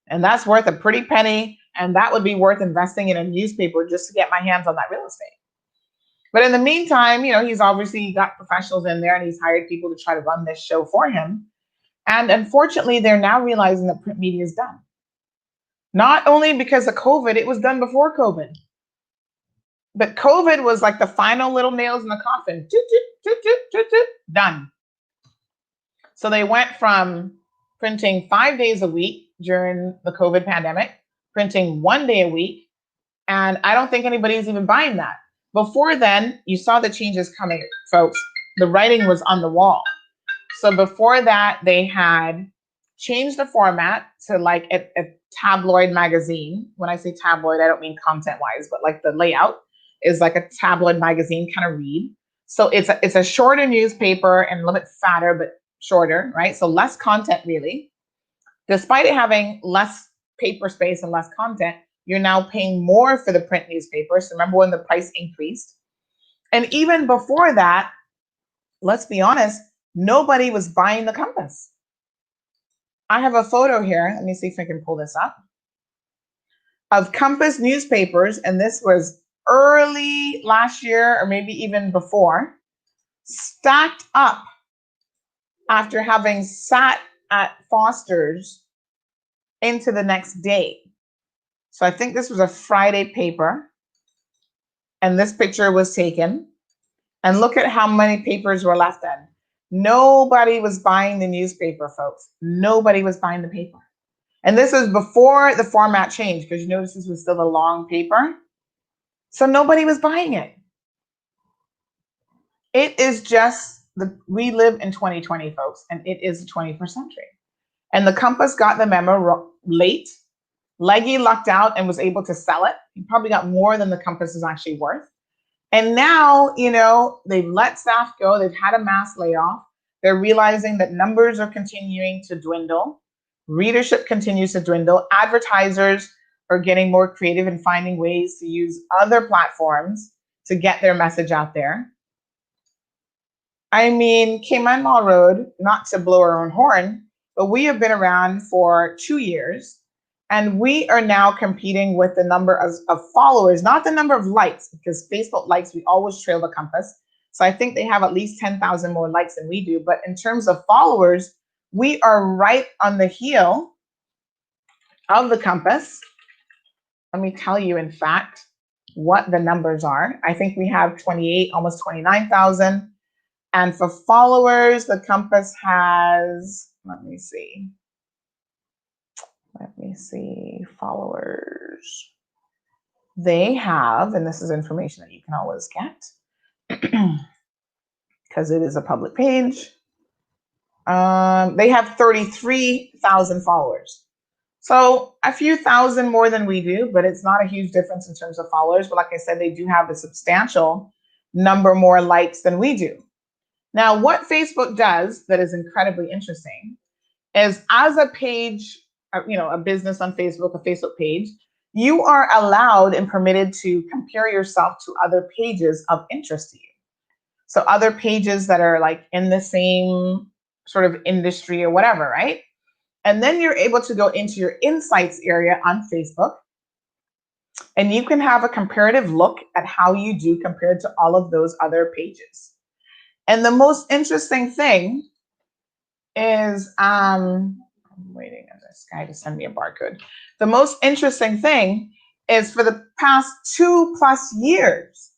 And that's worth a pretty penny. And that would be worth investing in a newspaper just to get my hands on that real estate. But in the meantime, he's obviously got professionals in there and he's hired people to try to run this show for him. And unfortunately, they're now realizing that print media is done. Not only because of COVID, it was done before COVID. But COVID was like the final little nails in the coffin. Done. So they went from printing 5 days a week during the COVID pandemic, printing 1 day a week. And I don't think anybody's even buying that. Before then, you saw the changes coming, folks. The writing was on the wall. So before that, they had changed the format to like a tabloid magazine. When I say tabloid, I don't mean content-wise, but like the layout is like a tabloid magazine kind of read. So it's a shorter newspaper and a little bit fatter, but shorter, right? So less content really. Despite it having less paper space and less content, you're now paying more for the print newspaper. So remember when the price increased? And even before that, let's be honest, nobody was buying the Compass. I have a photo here. Let me see if I can pull this up. Of Compass newspapers, and this was early last year or maybe even before, stacked up after having sat at Foster's into the next day. So I think this was a Friday paper, and this picture was taken. And look at how many papers were left in. Nobody was buying the newspaper, folks. Nobody was buying the paper. And this was before the format changed, because you notice this was still a long paper. So nobody was buying it. It is just, we live in 2020, folks, and it is the 21st century. And the Compass got the memo late. Legge lucked out and was able to sell it. He probably got more than the Compass is actually worth. And now, they've let staff go. They've had a mass layoff. They're realizing that numbers are continuing to dwindle. Readership continues to dwindle. Advertisers are getting more creative and finding ways to use other platforms to get their message out there. I mean, Cayman Mall Road, not to blow our own horn, but we have been around for 2 years. And we are now competing with the number of followers, not the number of likes, because Facebook likes, we always trail the Compass. So I think they have at least 10,000 more likes than we do. But in terms of followers, we are right on the heel of the Compass. Let me tell you, in fact, what the numbers are. I think we have 28, almost 29,000. And for followers, the Compass has, let me see, followers. They have, and this is information that you can always get because it is a public page. They have 33,000 followers. So a few thousand more than we do, but it's not a huge difference in terms of followers. But like I said, they do have a substantial number more likes than we do. Now, what Facebook does that is incredibly interesting is, as a page, a business on Facebook, a Facebook page, you are allowed and permitted to compare yourself to other pages of interest to you. So other pages that are like in the same sort of industry or whatever, right? And then you're able to go into your insights area on Facebook, and you can have a comparative look at how you do compared to all of those other pages. And the most interesting thing is, I'm waiting on this guy to send me a barcode. The most interesting thing is, for the past 2+ years,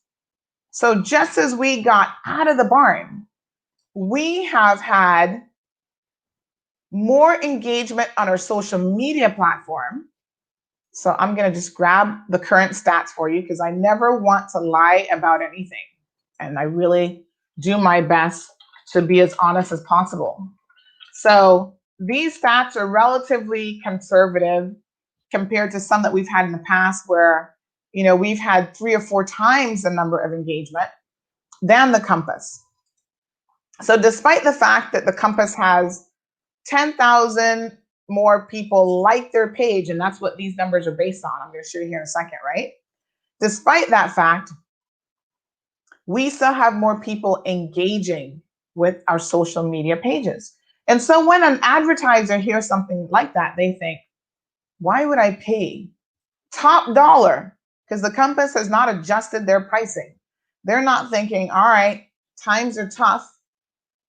so just as we got out of the barn, we have had more engagement on our social media platform So I'm going to just grab the current stats for you because I never want to lie about anything. And I really do my best to be as honest as possible. So these stats are relatively conservative compared to some that we've had in the past where, we've had 3 or 4 times the number of engagement than the Compass. So despite the fact that the Compass has 10,000 more people like their page, and that's what these numbers are based on. I'm going to show you here in a second, right? Despite that fact, we still have more people engaging with our social media pages. And so when an advertiser hears something like that, they think, why would I pay top dollar? Because the Compass has not adjusted their pricing. They're not thinking, all right, times are tough.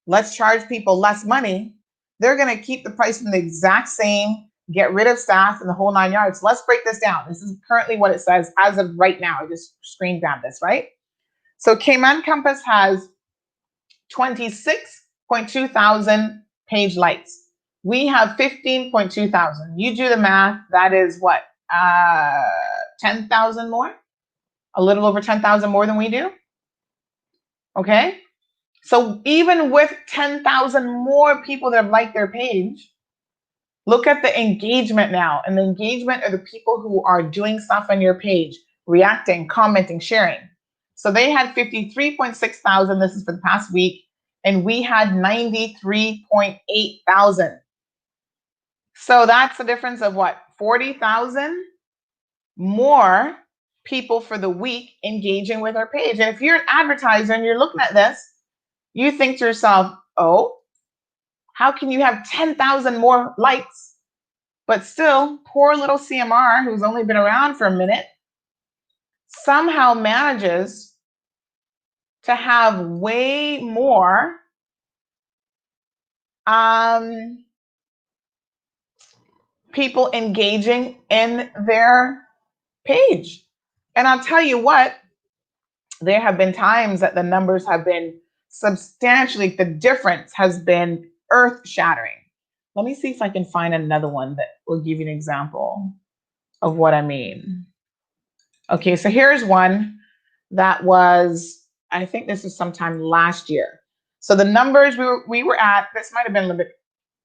Let's charge people less money. They're going to keep the pricing the exact same, get rid of staff and the whole 9 yards. Let's break this down. This is currently what it says as of right now. I just screen grabbed this, right? So Cayman Compass has 26.2 thousand page likes. We have 15.2 thousand. You do the math. That is what? 10,000 more? A little over 10,000 more than we do? Okay. So even with 10,000 more people that have liked their page, look at the engagement now. And the engagement are the people who are doing stuff on your page, reacting, commenting, sharing. So they had 53.6 thousand. This is for the past week. And we had 93.8 thousand. So that's the difference of what? 40,000 more people for the week engaging with our page. And if you're an advertiser and you're looking at this, you think to yourself, oh, how can you have 10,000 more likes, but still poor little CMR, who's only been around for a minute, somehow manages to have way more people engaging in their page. And I'll tell you what, there have been times that the numbers have been substantially, the difference has been earth-shattering. Let me see if I can find another one that will give you an example of what I mean. Okay, so here's one that was, I think this was sometime last year. So the numbers we were at, this might have been a little bit,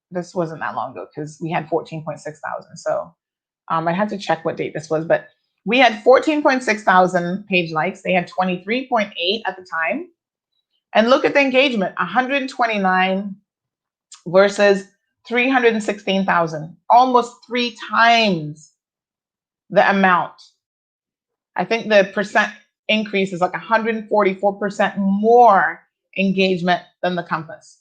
this wasn't that long ago because we had 14.6 thousand. So I had to check what date this was, but we had 14.6 thousand page likes. They had 23.8 at the time. And look at the engagement, 129 versus 316,000, almost 3 times the amount. I think the percent increase is like 144% more engagement than the Compass.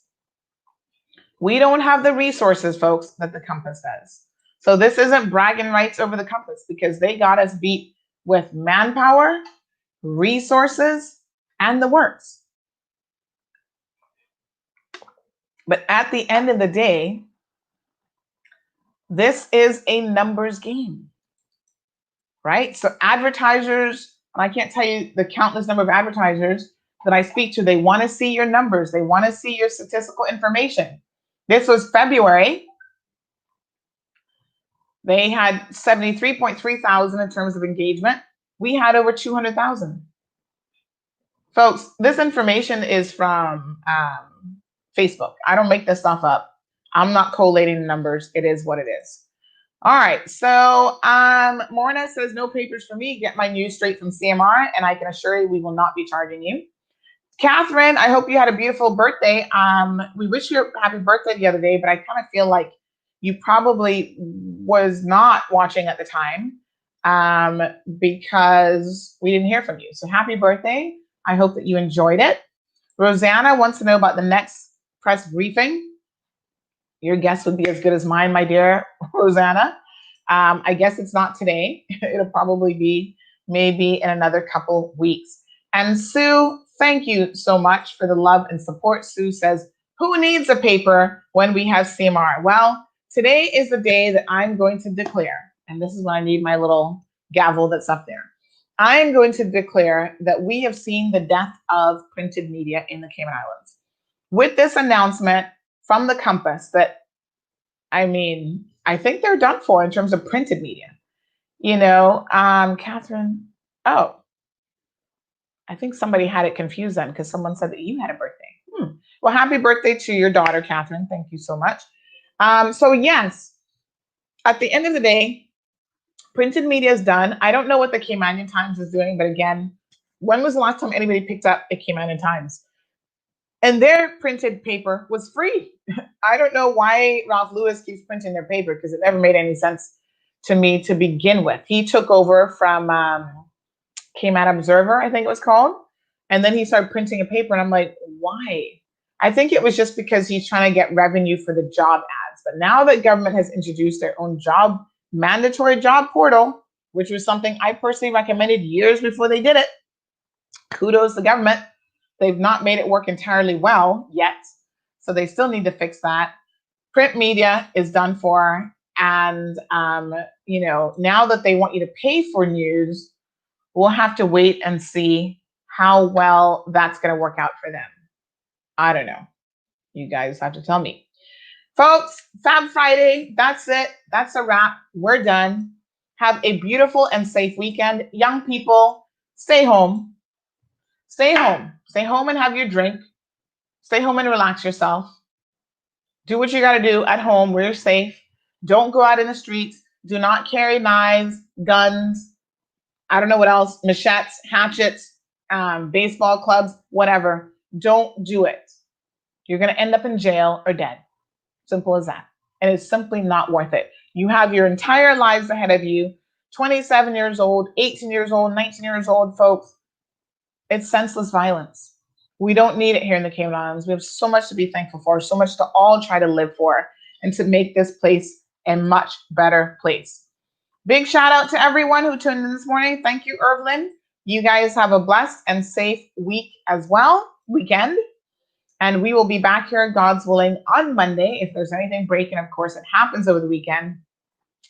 We don't have the resources, folks, that the Compass does. So this isn't bragging rights over the Compass because they got us beat with manpower, resources, and the works. But at the end of the day, this is a numbers game, right? So advertisers, and I can't tell you the countless number of advertisers that I speak to, they want to see your numbers. They want to see your statistical information. This was February. They had 73.3 thousand in terms of engagement. We had over 200,000. Folks, this information is from Facebook. I don't make this stuff up. I'm not collating the numbers. It is what it is. All right. So Morna says, no papers for me. Get my news straight from CMR. And I can assure you we will not be charging you. Catherine, I hope you had a beautiful birthday. We wish you a happy birthday the other day, but I kind of feel like you probably was not watching at the time because we didn't hear from you. So happy birthday. I hope that you enjoyed it. Rosanna wants to know about the next press briefing. Your guess would be as good as mine, my dear Rosanna. I guess it's not today. It'll probably be maybe in another couple weeks. And Sue, thank you so much for the love and support. Sue says, who needs a paper when we have CMR? Well, today is the day that I'm going to declare, and this is when I need my little gavel that's up there. I am going to declare that we have seen the death of printed media in the Cayman Islands. With this announcement from the Compass that, I mean, I think they're done for in terms of printed media. Catherine, oh, I think somebody had it confused then because someone said that you had a birthday. Well, happy birthday to your daughter, Catherine. Thank you so much. So yes, at the end of the day, printed media is done. I don't know what the Cayman Times is doing, but again, when was the last time anybody picked up a Cayman Times? And their printed paper was free. I don't know why Ralph Lewis keeps printing their paper because it never made any sense to me to begin with. He took over from Cayman Observer, I think it was called, and then he started printing a paper, and I'm like, why? I think it was just because he's trying to get revenue for the job ads. But now that government has introduced their own mandatory job portal, which was something I personally recommended years before they did it, kudos to government. They've not made it work entirely well yet, so they still need to fix that. Print media is done for, and now that they want you to pay for news, we'll have to wait and see how well that's going to work out for them. I don't know. You guys have to tell me. Folks, Fab Friday, that's it. That's a wrap. We're done. Have a beautiful and safe weekend. Young people, stay home. Stay home. Stay home and have your drink. Stay home and relax yourself. Do what you got to do at home where you're safe. Don't go out in the streets. Do not carry knives, guns, I don't know what else, machetes, hatchets, baseball clubs, whatever. Don't do it. You're going to end up in jail or dead. Simple as that. And it's simply not worth it. You have your entire lives ahead of you. 27 years old, 18 years old, 19 years old, folks. It's senseless violence. We don't need it here in the Cayman Islands. We have so much to be thankful for, so much to all try to live for, and to make this place a much better place. Big shout out to everyone who tuned in this morning. Thank you, Irvlyn. You guys have a blessed and safe weekend. And we will be back here, God's willing, on Monday. If there's anything breaking, of course, it happens over the weekend.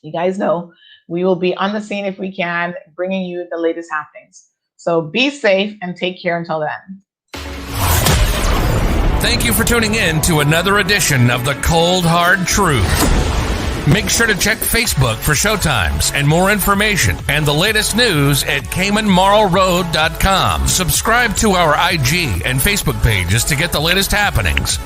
You guys know we will be on the scene if we can, bringing you the latest happenings. So be safe and take care until then. Thank you for tuning in to another edition of The Cold Hard Truth. Make sure to check Facebook for showtimes and more information and the latest news at CaymanMarlRoad.com. Subscribe to our IG and Facebook pages to get the latest happenings.